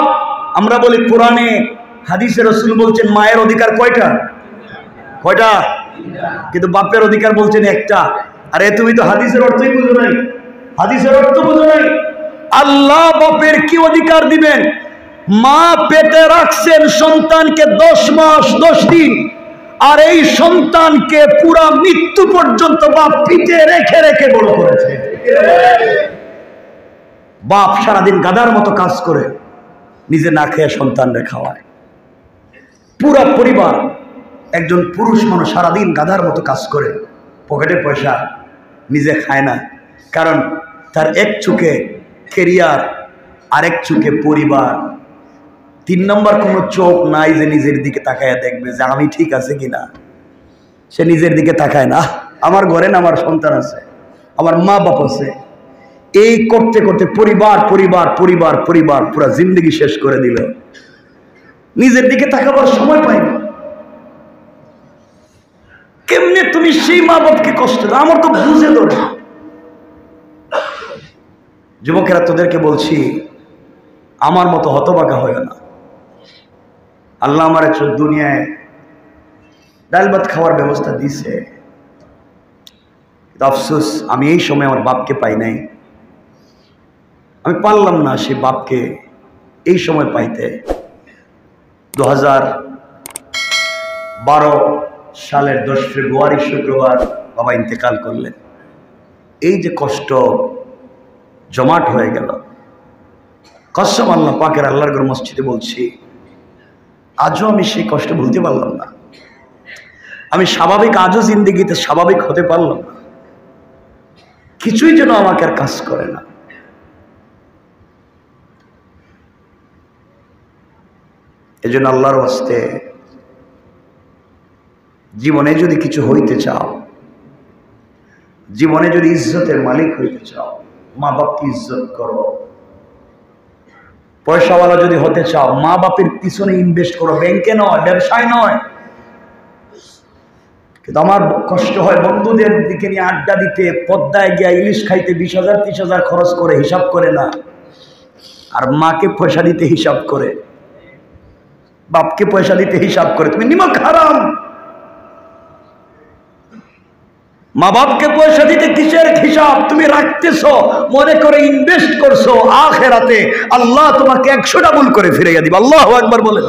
আমরা বলি কোরআনে হাদিসে রাসূল বলছেন মায়ের অধিকার কয়টা? কয়টা? কিন্তু বাপের অধিকার বলছেন একটা। আরে তুমি তো হাদিসের অর্থই বুঝো নাই, হাদিসের অর্থ বুঝো নাই। আল্লাহ বাপের কি অধিকার দিবেন? মা পেটে রাখছেন সন্তানকে 10 মাস 10 দিন, আর এই সন্তানকে পুরা মৃত্যু পর্যন্ত বাপ পিঠে রেখে রেখে বড় করেছে। বাপ সারাদিন গাধার মতো কাজ করে নিজে না খেয়ে সন্তানরে খাওয়ায়। পুরা পরিবার, একজন পুরুষ মানুষ সারাদিন গাধার মতো কাজ করে, পকেটে পয়সা, নিজে খায় না, কারণ তার এক চোখে কেরিয়ার, আরেক চোখে পরিবার, 3 নম্বর কোনো চোখ নাই যে নিজের দিকে তাকায় দেখবে যে আমি ঠিক আছে কিনা। সে নিজের দিকে তাকায় না, আমার ঘরে না আমার সন্তান আছে, আমার মা বাপ আছে, এই করতে করতে পরিবার পরিবার পরিবার পরিবার পুরা জিন্দগি শেষ করে দিল, নিজের দিকে তাকাবার সময় পাই না। কেমনে তুমি সেই মা বাপকে কষ্ট দাও? আমার তো বুঝে ধরে। যুবকেরা, তোদেরকে বলছি আমার মতো হতভাগা হয় না। আল্লাহ আমার একটু দুনিয়ায় ডাল ভাত খাওয়ার ব্যবস্থা দিছে, আফসোস আমি এই সময় আমার বাপকে পাই নাই। আমি পারলাম না সে বাপকে এই সময় পাইতে। 2012 সালের 10 ফেব্রুয়ারি শুক্রবার বাবা ইন্তেকাল করলেন। এই যে কষ্ট জমাট হয়ে গেল, কসম আল্লাহ পাকের, আল্লাহর ঘর মসজিদে বলছি, আজও আমি সেই কষ্ট ভুলতে পারলাম না। আমি স্বাভাবিক আজও জিন্দেগিতে স্বাভাবিক হতে পারলাম না, কিছুই যেন আমাকে আর কাজ করে না। এই জন্য আল্লাহর ওয়াস্তে জীবনে যদি কিছু হইতে চাও, জীবনে যদি ইজ্জতের মালিক হইতে চাও, মা বাপকে ইজ্জত করো। পয়সাওয়ালা যদি হতে চাও, মা বাপের পিছনে ইনভেস্ট করো, ব্যাংকে নয়, ব্যবসায় নয়। কিন্তু আমার কষ্ট হয় বন্ধুদের দিকে নিয়ে আড্ডা দিতে, পদ্মায় গিয়া ইলিশ খাইতে 20,000 30,000 খরচ করে, হিসাব করে না, আর মাকে পয়সা দিতে হিসাব করে, বাপকে পয়সা দিতে হিসাব করে। তুমি নিমক হারাম। মা বাপকে পয়সা দিতে কিসের হিসাব? তুমি রাখতেছো মনে করে ইনভেস্ট করছো আখিরাতে, আল্লাহ তোমাকে 100 ডাবল করে ফিরাইয়া দিবে। আল্লাহু আকবার বলে।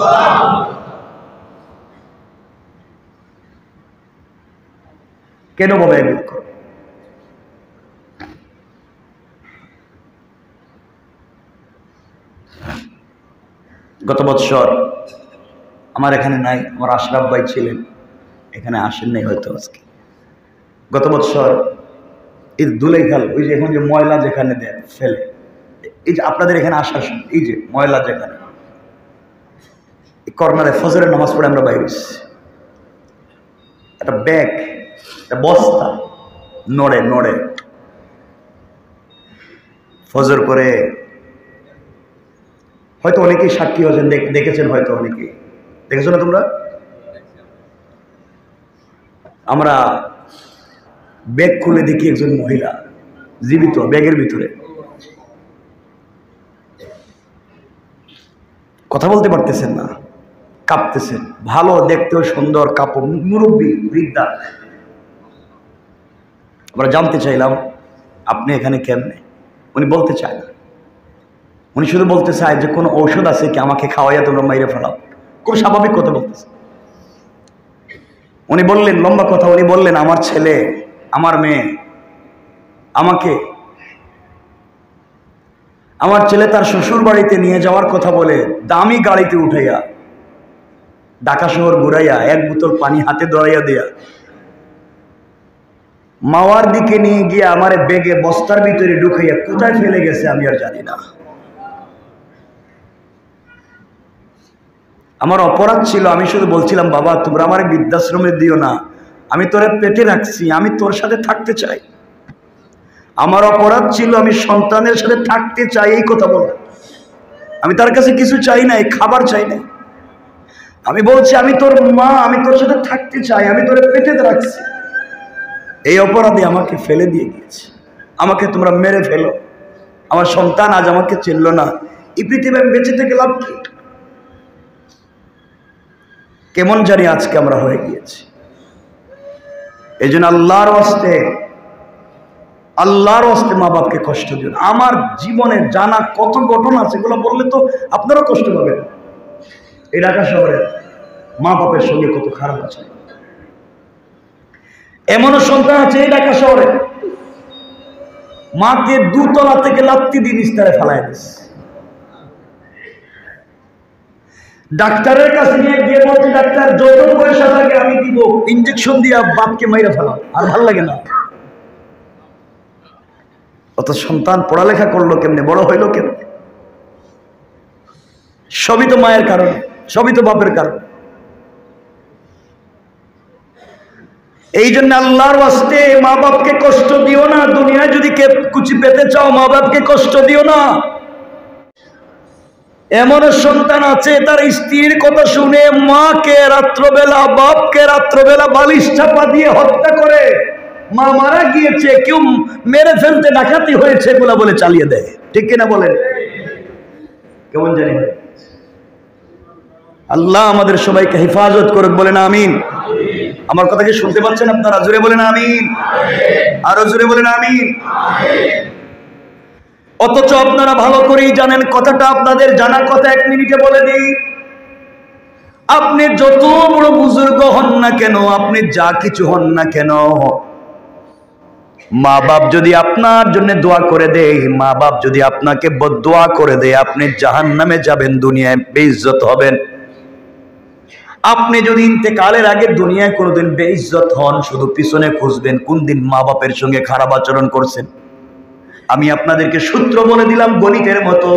কেন বাবা এগুলো করো? গত বৎসর আমার এখানে নাই, আমার আশরাফ ভাই ছিলেন, এখানে আসেন নাই হয়তো আজকে। গত বৎসর এই দুলেখাল, ওই যে এখন যে ময়লা যেখানে দেয় ফেলে, এই যে আপনাদের এখানে আসার এই যে ময়লা যেখানে, এই কর্নারে ফজরের নামাজ পড়ে আমরা বাইরে একটা ব্যাগ, একটা বস্তা নড়ে নড়ে ফজর করে, হয়তো অনেকেই সাক্ষী হয়েছেন, দেখেছেন, হয়তো অনেকেই দেখেছো না তোমরা। আমরা ব্যাগ খুলে দেখি একজন মহিলা জীবিত, ব্যাগের ভিতরে কথা বলতে পারতেছেন না, কাঁপতেছেন, ভালো দেখতেও সুন্দর কাপড়, মুরব্বী বৃদ্ধা। আমরা জানতে চাইলাম আপনি এখানে কেমনে? উনি বলতে চায় না, উনি শুধু বলতে চায় যে কোনো ঔষধ আছে কি আমাকে খাওয়াইয়া তোমরা মাইরে ফেলাও। খুব স্বাভাবিক কথা বলতেছে। উনি বললেন, লম্বা কথা, উনি বললেন আমার ছেলে, আমার মেয়ে, আমার ছেলে তার শ্বশুর বাড়িতে নিয়ে যাওয়ার কথা বলে দামি গাড়িতে উঠাইয়া ঢাকা শহর ঘুরাইয়া এক বোতল পানি হাতে ধরাইয়া দেয়া মাওয়ার দিকে নিয়ে গিয়ে আমার ব্যাগে বস্তার ভিতরে ঢুকাইয়া কোথায় ফেলে গেছে আমি আর জানি না। আমার অপরাধ ছিল, আমি শুধু বলছিলাম বাবা তোমরা আমার বৃদ্ধাশ্রমে দিও না, আমি তোরে পেটে রাখছি, আমি তোর সাথে থাকতে চাই। আমার অপরাধ ছিল, আমি সন্তানের সাথে থাকতে চাই, এই কথা বল। আমি তার কাছে কিছু চাই নাই, খাবার চাই নাই, আমি বলছি আমি তোর মা, আমি তোর সাথে থাকতে চাই, আমি তোরে পেটে রাখছি। এই অপরাধে আমাকে ফেলে দিয়ে গিয়েছে, আমাকে তোমরা মেরে ফেলো, আমার সন্তান আজ আমাকে চিনল না, এই পৃথিবী আমি বেঁচে থেকে লাভ কি? কেমন জানি আজকে আমরা হয়ে গিয়েছি। এই জন্য আল্লাহর হস্তে মা বাপকে কষ্ট দিও না। আমার জীবনে জানা কত ঘটনা আছে, এগুলো বললে তো আপনারাও কষ্ট পাবেন। এই ঢাকা শহরে মা বাপের সঙ্গে কত খারাপ আছে। এমনও সন্তান আছে এই ঢাকা শহরে মাকে দুতলা থেকে লাত্তি দিয়ে নিস্তারে ফেলায় দিচ্ছে। ডাক্তারের কাছে নিয়ে গিয়ে বলছে ডাক্তার যত পয়সা লাগে আমি দিব, ইঞ্জেকশন দিয়ে বাপকে মাইরা ফেলাও, আর ভাল লাগে না। অত সন্তান পড়ালেখা করলো কেমনে, বড় হইলো কেমনে? সবই তো মায়ের কারণে, সবই তো বাপের কারণে। এই জন্য আল্লাহর ওয়াস্তে মা বাপকে কষ্ট দিও না। দুনিয়ায় যদি কুচি পেতে চাও মা বাপকে কষ্ট দিও না। এমন সন্তান আছে তার স্ত্রীর কথা শুনে মাকে রাত্রবেলা, বাপকে রাত্রবেলা বালিশ চাপা দিয়ে হত্যা করে, মা মারা গিয়েছে, কেউ মেরে ফেলতে ডাকাতি হয়েছে এগুলা বলে চালিয়ে দেয়। ঠিক কিনা বলেন? কেমন জানি হয়। আল্লাহ আমাদের সবাইকে হেফাজত করুক, বলেন আমিন। আমার কথা কি শুনতে পাচ্ছেন আপনারা? জোরে বলেন আমিন, আরো জোরে বলেন আমিন। অথচ আপনারা ভালো করেই জানেন, কথাটা আপনাদের জানা কথা, 1 মিনিটে বলে দিই। আপনি যত বড় বুজুর্গ হন না কেন, আপনি যা কিছু হন না কেন, মা বাপ যদি আপনার জন্য দোয়া করে দেয়, মা বাপ যদি আপনাকে বদদোয়া করে দেয়, আপনি জাহান্নামে যাবেন, দুনিয়ায় বেইজ্জত হবেন। আপনি যদি ইন্তেকালের আগে দুনিয়ায় কোনোদিন বেইজ্জত হন, শুধু পিছনে খুঁজবেন কোন দিন মা বাপের সঙ্গে খারাপ আচরণ করছেন। আমি আপনাদেরকে সূত্র বলে দিলাম গণিতের মতো,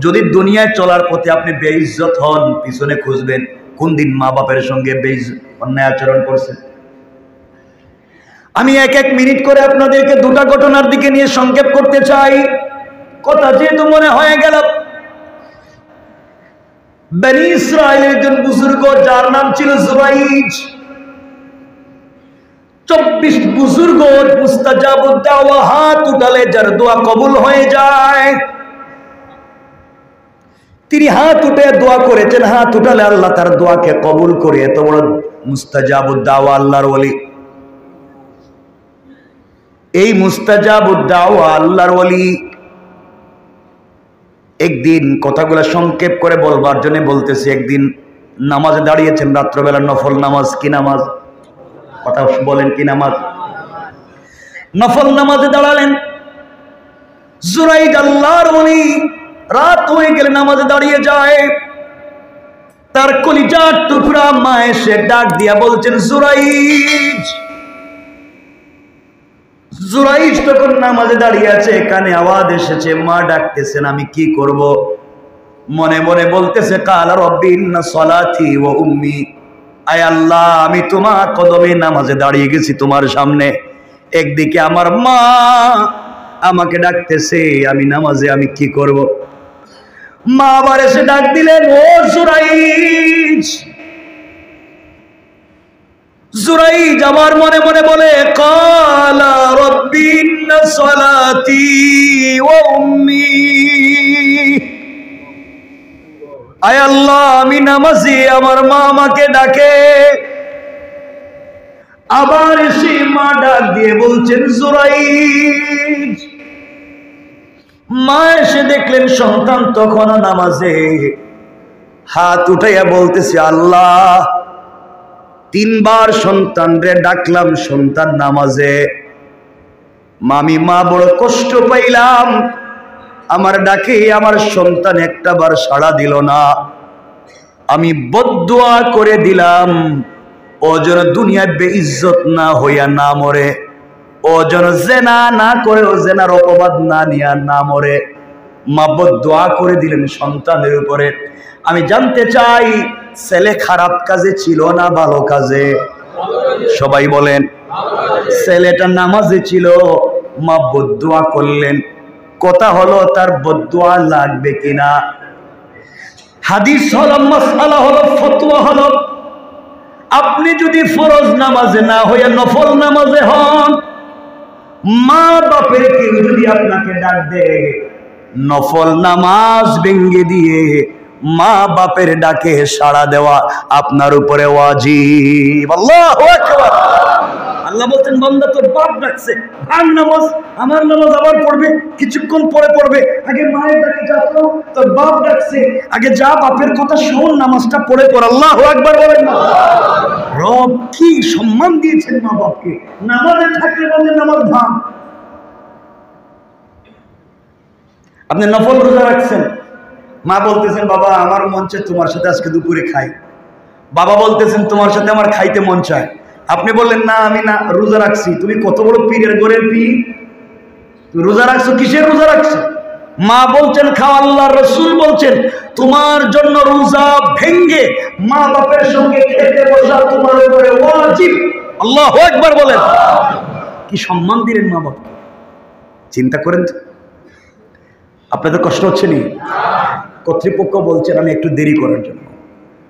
যদি দুনিয়ায় চলার পথে আপনি বেইজ্জত হন, পিছনে খুঁজবেন কোন দিন মা বাপের সঙ্গে অন্যায় আচরণ করছেন। আমি 1 মিনিট করে আপনাদেরকে 2টা ঘটনার দিকে নিয়ে সংক্ষেপ করতে চাই। কথা যেহেতু মনে হয়ে গেল, বনি ইসরায়েলের একজন বুজুর্গ যার নাম ছিল জুরাইজ, 24 বুজুর্গ মুস্তাজাবুদ দাওয়া, হাত উঠালে যার দোয়া কবুল হয়ে যায়। তিনি হাত উঠে দোয়া করেছেন, হাত উঠালে আল্লাহ তার দোয়াকে কবুল করে। এত বড় মুস্তাজাবুদ দাওয়া আল্লাহর ওলি। এই মুস্তাজাবুদ দাওয়া আল্লাহর ওলি একদিন, কথাগুলো সংক্ষেপ করে বলবার জন্য বলতেছি, একদিন নামাজে দাঁড়িয়েছেন রাত্রবেলা, নফল নামাজ। কি নামাজ? কথা বলেন, কি নামাজ? নফল নামাজে দাঁড়ালেন জুরাইদ, আল্লাহর ওলি। রাত হয়ে গেলে নামাজে দাঁড়িয়ে যায়। তার কলিজার টুকরা মা এসে ডাক দিয়া বলছেন জুরাইজ। জুরাইজ তখন নামাজে দাঁড়িয়ে আছে, কানে আওয়াজ এসেছে, মা ডাকতেছেন, আমি কি করব? মনে মনে বলতেছে কালা রব্বি ইন্না সলাতি ওয়া উম্মি, আয় আল্লাহ আমি তোমার কদমে নামাজে দাঁড়িয়ে গেছি তোমার সামনে, একদিকে আমার মা আমাকে ডাকতেছে, আমি নামাজে আমি কি করব? মা আবার এসে ডাক দিলেন, ও জুরাইজ। জুরাইজ আবার মনে মনে বলে কালা রব্বি ইন্না সলাতি ওয়া উম্মি, আয় আল্লাহ আমি নামাজি, আমার মা আমাকে ডাকে। আবার এসে মা ডাক দিয়ে বলছেন জুরাইজ। মা এসে দেখলেন সন্তান তখনও নামাজে, হাত উঠাইয়া বলতেছে আল্লাহ, 3 বার সন্তান রে ডাকলাম, সন্তান নামাজে, মামি মা বড় কষ্ট পাইলাম, আমার ডাকে আমার সন্তান একটা বার সাড়া দিল না। আমি বদদুয়া করে দিলাম, ও যেন দুনিয়ায় বেইজ্জত না হইয়া না মরে, ও যেন জেনা না করে, ও জেনার অপবাদ না নিয়া না মরে। মা বদদুয়া করে দিলেন সন্তানের উপরে। আমি জানতে চাই ছেলে খারাপ কাজে ছিল না ভালো কাজে? সবাই বলেন। ছেলেটা নামাজে ছিল, মা বদদুয়া করলেন। কথা হলো তার বদদুয়া লাগবে কিনা? হাদিস হলো, মাসআলা হলো, ফতোয়া হলো, আপনি যদি ফরজ নামাজে না হইয়া নফল নামাজে হন, মা বাপের কেউ যদি আপনাকে ডাক দেয়, নফল নামাজ ভেঙ্গে দিয়ে মা বাপের ডাকে সাড়া দেওয়া আপনার উপরে ওয়াজিব। আল্লাহু আকবার। আল্লাহ বলতেন বান্দা তোর বাপ ডাকছে, ভাঙ নামাজ, আমার নামাজ আবার পড়বে, কিছুক্ষণ পরে পড়বে, আগে মায়ের ডাকে যা, তোর বাপ ডাকছে, আগে যা বাপের কথা শোন, নামাজটা পড়ে পড়। আল্লাহু আকবার বলেন না? রব কি সম্মান দিয়েছেন মা বাপকে। নামাজে থাকলে বলে নামাজ ভাঙ। আপনি নফল রোজা রাখছেন, মা বলতেছেন বাবা আমার মন চায় তোমার সাথে আজকে দুপুরে খাই, বাবা বলতেছেন তোমার সাথে আমার খাইতে মন চায়, আপনি বললেন না আমি না রোজা রাখছি। তুমি কত বড় পীরের ঘরের পীর, তুমি রোজা রাখছো, কিসের রোজা রাখছো? মা বলছেন খাও, আল্লাহ রসুল বলছেন তোমার জন্য রোজা ভেঙ্গে মা বাপের সঙ্গে খেতে বসা তোমার উপরে ওয়াজিব। আল্লাহু আকবার বলেন। কি সম্মান দিলেন মা বাপকে, চিন্তা করেন তো। আপনাদের কষ্ট হচ্ছে নি? কর্তৃপক্ষ বলছেন আমি একটু দেরি করার জন্য,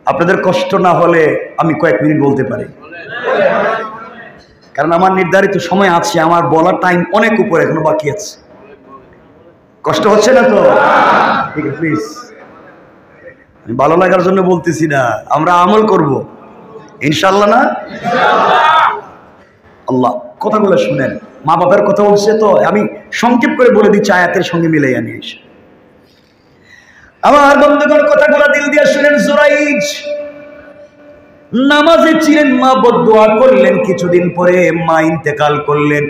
আপনাদের কষ্ট না হলে আমি কয়েক মিনিট বলতে পারি, কারণ আমার নির্ধারিত সময় আছে, আমার বলার টাইম অনেক উপরে এখনো বাকি আছে। কষ্ট হচ্ছে না তো? ঠিক আছে প্লিজ, আমি ভালো লাগার জন্য বলতেছি না, আমরা আমল করব ইনশাআল্লাহ। না আল্লাহ কথাগুলো শুনেন, মা বাবার কথা বলছে তো আমি সংক্ষেপ করে বলে দিচ্ছি, আয়াতের সঙ্গে মিলাইয়া নিয়ে এসে। আমার বন্ধুগণ কথাগুলো দিল দিয়ে শুনেন। জুরাইজ নামাজে ছিলেন, মা বদদুয়া করলেন, কিছুদিন পরে মা ইন্তেকাল করলেন।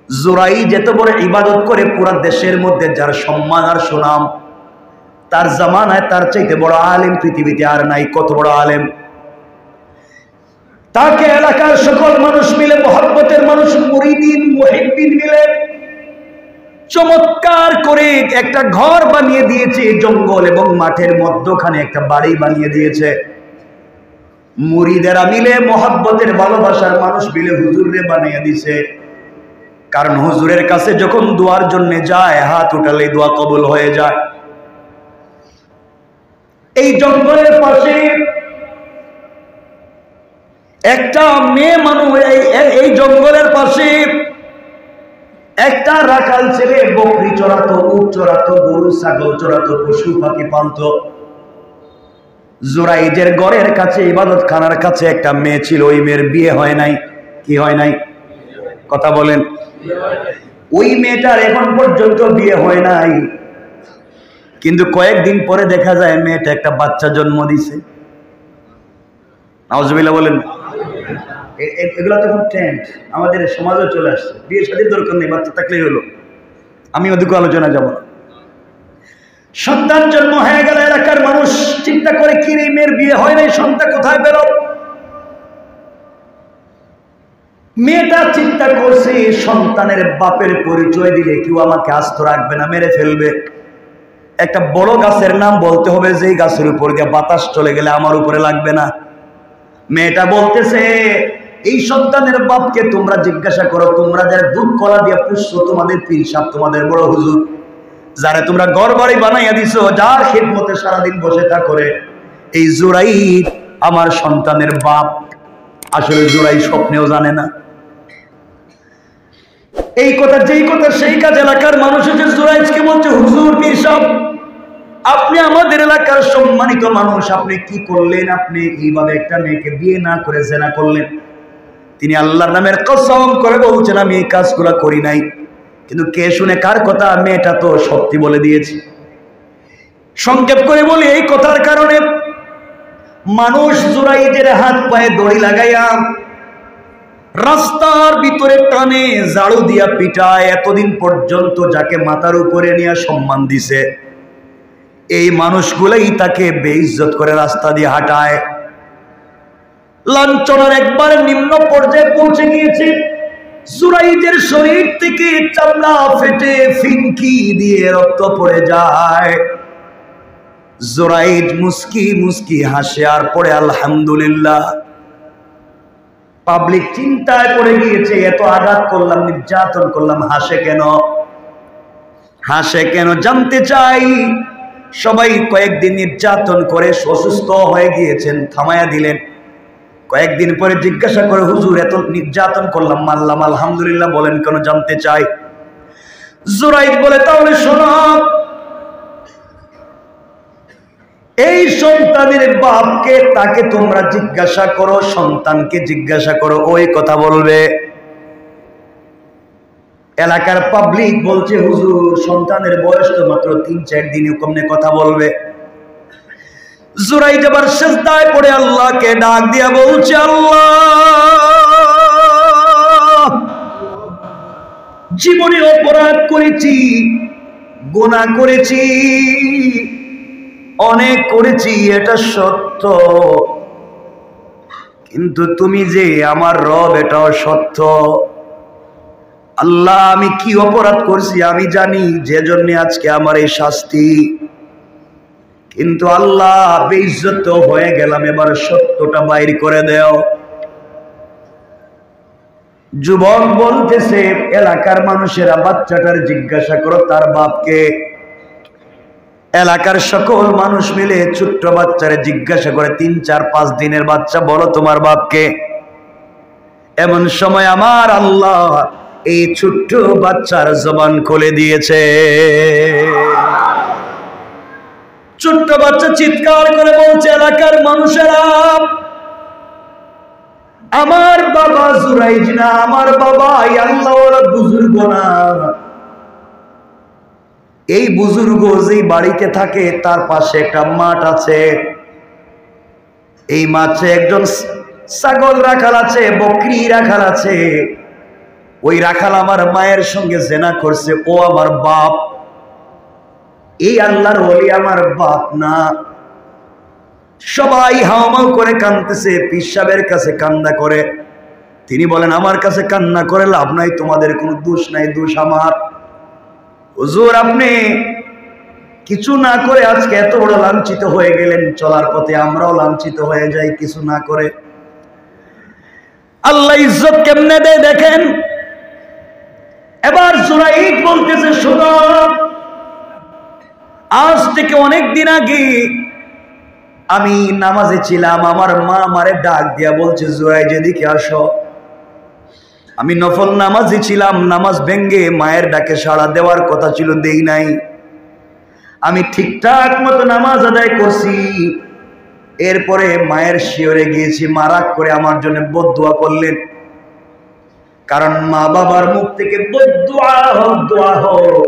জুরাইজ এত বড় ইবাদত করে পুরা দেশের মধ্যে যার সম্মান আর সুনাম, তার জামানায় তার চাইতে বড় আলেম পৃথিবীতে আর নাই। কত বড় আলেম! তাকে এলাকার সকল মানুষ মিলে, মহব্বতের মানুষ, মুরিদিন মুহিব্বিন মিলে চমৎকার করে একটা ঘর বানিয়ে দিয়েছে, জঙ্গল এবং মাঠের মধ্যখানে একটা বাড়ি বানিয়ে দিয়েছে। মুরিদেরা মিলে, মহব্বতের ভালোবাসার মানুষ মিলে হুজুরে বানিয়ে দিছে। কারণ হুজুরের কাছে যখন দোয়ার জন্য যায়, হাত উঠালে দোয়া কবুল হয়ে যায়। এই জঙ্গলের পাশে একটা মেয়ে মানুষ, এই জঙ্গলের পাশে একটা রাখাল ছেলে বকরি চড়াতো, উট চড়াতো, গরু ছাগল চড়াতো, পশু পাখি পালতো। জুরাইজের ঘরের কাছে, ইবাদত খানার কাছে একটা মেয়ে ছিল, ওই মেয়ের বিয়ে হয় নাই। কি হয় নাই? কথা বলেন। ওই মেয়েটার এখন পর্যন্ত বিয়ে হয় নাই, কিন্তু কয়েকদিন পরে দেখা যায় মেয়েটা একটা বাচ্চা জন্ম দিছে। নাউজুবিল্লাহ বলেন। এগুলো তো এখন ট্রেন্ড, আমাদের সমাজে চলে আসছে। বিয়ে শাদীর দরকার নেই, বাচ্চা থাকলেই হলো। আমি ওদিকে আলোচনা যাব না। সন্তান জন্ম হয়ে গেল, এলাকার মানুষ চিন্তা করে কি রে মেয়ের বিয়ে হয় নাই, সন্তান কোথায় পেল? মেয়েটা চিন্তা করছে সন্তানের বাপের পরিচয় দিলে কেউ আমাকে আস্ত রাখবে না, মেরে ফেলবে। একটা বড় গাছের নাম বলতে হবে, যেই গাছের উপর দিয়ে বাতাস চলে গেলে আমার উপরে লাগবে না। মেয়েটা বলতেছে, এই সন্তানের বাপকে তোমরা জিজ্ঞাসা করো, তোমরা যারা দুধ কলা দিয়ে পুষছো, তোমাদের পীর সাহেব, তোমাদের বড় হুজুর, যারা তোমরা ঘর বাড়ি বানাইয়া দিছো, যার খিদমতে সারাদিন বসে থাকরে, এই জুরাইদ আমার সন্তানের বাপ। আসলে জুরাই স্বপ্নেও জানে না এই কথা। যেই কথা সেই কাজ। এলাকার মানুষ হচ্ছে জুরাইদকে বলছে, হুজুর, পীর সাহেব, আপনি আমাদের এলাকার সম্মানিত মানুষ, আপনি কি করলেন? আপনি এইভাবে একটা মেয়েকে বিয়ে না করে জেনা করলেন। তিনি আল্লাহর নামের কসম করে বলছেন, আমি এই কাজগুলো করি নাই। কিন্তু কে শুনে কার কথা? মেয়েটা তো সত্যি বলে দিয়েছে। সংক্ষেপ করে বলি, এই কথার কারণে মানুষ জুরাইদের হাত পায়ে দড়ি লাগাইয়া রাস্তার ভিতরে টানে, ঝাড়ু দিয়া পিটায়। এতদিন পর্যন্ত যাকে মাথার উপরে নিয়ে সম্মান দিছে, এই মানুষগুলাই তাকে বেইজ্জত করে রাস্তা দিয়ে হাঁটায়। লাঞ্ছনার একবার নিম্ন পর্যায়ে পৌঁছে গিয়েছে। জুরাইদের শরীর থেকে চামড়া ফেটে ফিনকি দিয়ে রক্ত পড়ে যায়। জুরাইদ মুস্কি মুস্কি হাসে আর পড়ে আলহামদুলিল্লাহ। পাবলিক চিন্তায় পড়ে গিয়েছে, এত আঘাত করলাম, নির্যাতন করলাম, হাসে কেন? হাসে কেন জানতে চাই। সবাই কয়েকদিন নির্যাতন করে অসুস্থ হয়ে গিয়েছেন, থামায়া দিলেন। কয়েকদিন পরে জিজ্ঞাসা করে, হুজুর, এত নির্যাতন করলাম, মারলাম, আলহামদুলিল্লাহ বলেন কেন? জানতে চাই। জুরাইদ বলে, তাহলে শোনো, এই সন্তানের বাপকে, তাকে তোমরা জিজ্ঞাসা করো, সন্তানকে জিজ্ঞাসা করো, ওই কথা বলবে। এলাকার পাবলিক বলছে, হুজুর, সন্তানের বয়স তো মাত্র 3-4 দিন, কমনে কথা বলবে? জুরাইদ আবার সিজদায় পড়ে আল্লাহকে ডাক দিয়া বলছে, আল্লাহ, জীবনে অপরাধ করেছি, গুনাহ করেছি, অনেক করেছি, এটা সত্য। কিন্তু তুমি যে আমার রব, এটাও সত্য। আল্লাহ, আমি কি অপরাধ করছি আমি জানি, যে জন্য আজকে আমার এই শাস্তি। কিন্তু আল্লাহ, বেইজ্জত হয়ে গেলাম, এবার সত্যটা বাইর করে দাও। যুবক বলতেছে, এলাকার মানুষেরা, বাচ্চাটার জিজ্ঞাসা করো তার বাপকে। এলাকার সকল মানুষ মিলে ছোট্ট বাচ্চারে জিজ্ঞাসা করে, 3-4-5 দিনের বাচ্চা, বলো তোমার বাপকে। এমন সময় আমার আল্লাহ এই ছোট্ট বাচ্চার জবান খুলে দিয়েছে। ছোট্ট বাচ্চা চিৎকার করে বলছে, এলাকার মানুষেরা, আমার বাবা জুরাইদ না, আমার বাবা এই আল্লাহওয়ালা বুজুর্গ না। এই বুজুর্গ যেই বাড়িতে থাকে, তার পাশে একটা মাঠ আছে। এই মাঠে একজন ছাগল রাখাল আছে, বকরি রাখাল আছে। ওই রাখাল আমার মায়ের সঙ্গে জেনা করছে, ও আমার বাপ। এই আল্লাহর ওলি আমার বাপ না। সবাই হাওমাও করে কাঁদতেছে, পীর সাহেবের কাছে কান্না করে। তিনি বলেন, আমার কাছে কান্না করে লাভ নাই, তোমাদের কোনো দোষ নাই, দোষ আমার। হুজুর, আপনি কিছু না করে আজকে এত বড় লাঞ্ছিত হয়ে গেলেন, চলার পথে আমরাও লাঞ্ছিত হয়ে যাই কিছু না করে। আল্লাহ ইজ্জত কেমনে দেয় দেখেন। এবার জুরাইদ বলতেছে, শোনো, আজ থেকে অনেক দিন আগে আমি নামাজে ছিলাম, আমার মা আমারে ডাক দিয়া বলছে, জুরাইদ এদিকে আসো। আমি নফল নামাজি ছিলাম, নামাজ ভেঙ্গে মায়ের ডাকে সাড়া দেওয়ার কথা ছিল, দেই নাই। আমি ঠিকঠাক মতো নামাজ আদায় করছি। এরপরে মায়ের শিয়রে গিয়েছি, মা রাগ করে আমার জন্য বদদুয়া করলেন। কারণ মা বাবার মুখ থেকে বদদুয়া হোক, দোয়া হোক,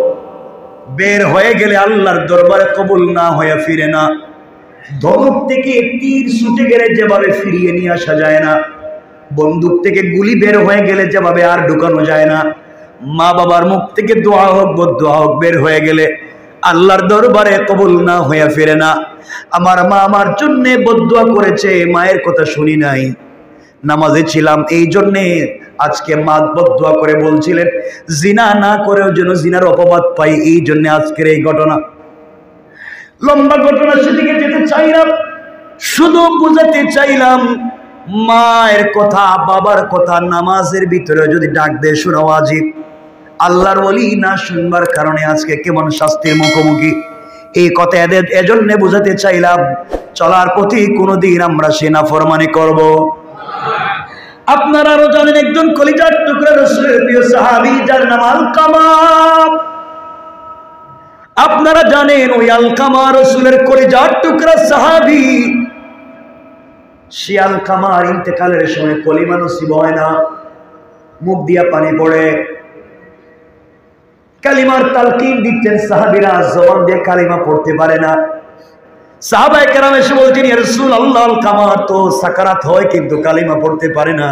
বের হয়ে গেলে আল্লাহর দরবারে কবুল না হয়ে ফিরে না। ধনুক থেকে তীর ছুটে গেলে যেভাবে ফিরিয়ে নিয়ে আসা যায় না, বন্দুক থেকে গুলি বের হয়ে গেলে যেভাবে আর ঢুকানো যায় না, মা বাবার মুখ থেকে দোয়া হোক, বদদুয়া হোক, বের হয়ে গেলে আল্লাহর দরবারে কবুল না হয়ে ফিরে না। আমার মা আমার জন্য বদদুয়া করেছে, মায়ের কথা শুনি নাই, নামাজে ছিলাম, এই জন্যে আজকে মা বদদুয়া করে বলছিলেন জিনা না করেও যেন জিনার অপবাদ পাই, এই জন্য আজকের এই ঘটনা। লম্বা ঘটনা, সেদিকে যেতে চাইলাম, শুধু বুঝাতে চাইলাম মায়ের কথা বাবার কথা নামাজের ভিতরে যদি ডাক দিয়ে শোনা ওয়াজিব। আল্লাহর ওলি না শুনবার কারণে আজকে কেমন শাস্তির মুখোমুখি, এই কথা এদের এজন্য বুঝাতে চাইলাম। চলার পথে কোনোদিন আমরা সে নাফরমানি করব। আপনারা আরো জানেন একজন কলিজার টুকরা রাসূলের প্রিয় সাহাবী, যার নাম আলকামা। আপনারা জানেন ওই আলকামা রাসূলের কলিজার টুকরা সাহাবী। সে আলকামার ইন্তেকালের সময় কলিমা নসিব হয় না, মুখ দিয়া পানি পড়ে। কালিমার তালকিন দিচ্ছেন সাহাবীরা, জবান দিয়ে কালিমা পড়তে পারে না। সাহাবায়ে কেরাম এসে বলছেন, ইয়া রাসূলুল্লাহ, আলকামা তো সাকারাত হয় কিন্তু কালিমা পড়তে পারে না।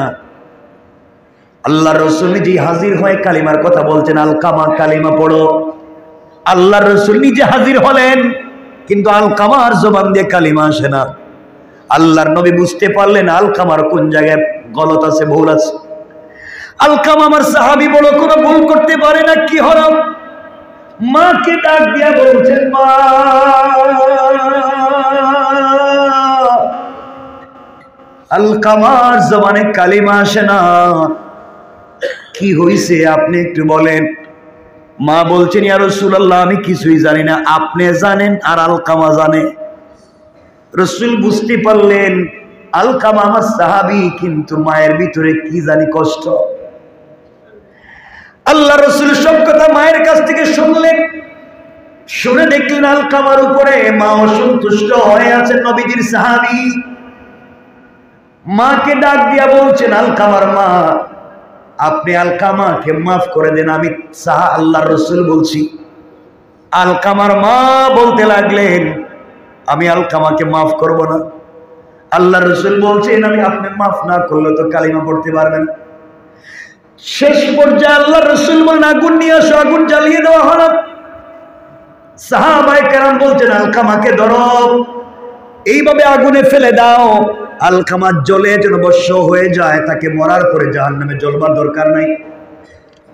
আল্লাহর রাসূল নিজে হাজির হয়ে কালিমার কথা বলছেন, আলকামা কালিমা পড়ো। আল্লাহর রাসূল নিজে হাজির হলেন, কিন্তু আলকামার জবান দিয়ে কালিমা আসে না। আল্লাহর নবী বুঝতে পারলেন আলকামার কোন জায়গায় গলত আছে, ভুল আছে। আলকামা আমার সাহাবী বড় কোনো ভুল করতে পারে না, কি হলো? মাকে ডাক দিয়া বলছেন, মা আলকামার জবানে কালিমা আসে না, কি হইছে আপনি একটু বলেন। মা বলছেন, ইয়া রাসূলুল্লাহ, আমি কিছুই জানি না, আপনি জানেন আর আলকামা জানে। রাসূল বুঝতে পারলেন আলকামা আমার সাহাবী, কিন্তু মায়ের ভিতরে কি জানি কষ্ট। আল্লাহ রাসূল সব কথা মায়ের কাছ থেকে শুনলেন, শুনে দেখলেন আলকামার উপরে মা অসন্তুষ্ট হয়ে আছেন, নবীজির সাহাবী। মাকে ডাক দিয়া বলছেন, আলকামার মা, আপনি আলকামাকে মাফ করে দেন, আমি আল্লাহর রাসূল বলছি। আলকামার মা বলতে লাগলেন, আমি আলকামাকে মাফ করব না। আল্লাহর রাসূল বলছেন, আমি আপনি মাফ না করলে তো কালিমা পড়তে পারবেন। শেষ পর্যায়ে আল্লাহর রাসূল বলেন, আগুন নিয়ে আসো, আগুন জ্বালিয়ে দেওয়া হলো। সাহাবায়ে কেরাম বলছেন, আলকামাকে ধরো, এইভাবে আগুনে ফেলে দাও, আলকামা জ্বলে যেন ভস্ম হয়ে যায়, তাকে মরার পরে জাহান্নামে জ্বলবার দরকার নাই।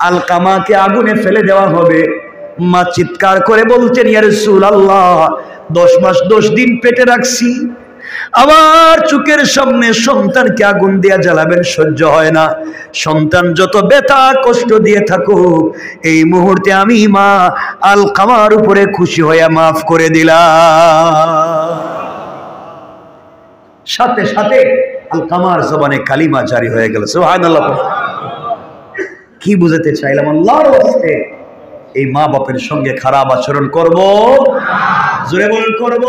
আলকামাকে আগুনে ফেলে দেওয়া হবে। মা চিৎকার করে বলছেন, ইয়া রাসূলুল্লাহ, 10 মাস 10 দিন পেটে রাখছি, আবার চোখের সামনে সন্তানকে আগুন দিয়ে জ্বালাবেন, সহ্য হয় না। সন্তান যত ব্যথা কষ্ট দিয়ে থাকুক, এই মুহূর্তে আমি মা আলকামার উপরে খুশি হয়ে মাফ করে দিলাম। সাথে সাথে আলকামার জবানে কালিমা জারি হয়ে গেল। সুবহানাল্লাহ। কি বুঝাতে চাইলাম? আল্লাহর ওয়াস্তে এই মা বাপের সঙ্গে খারাপ আচরণ করব? জোরে বলেন, করব?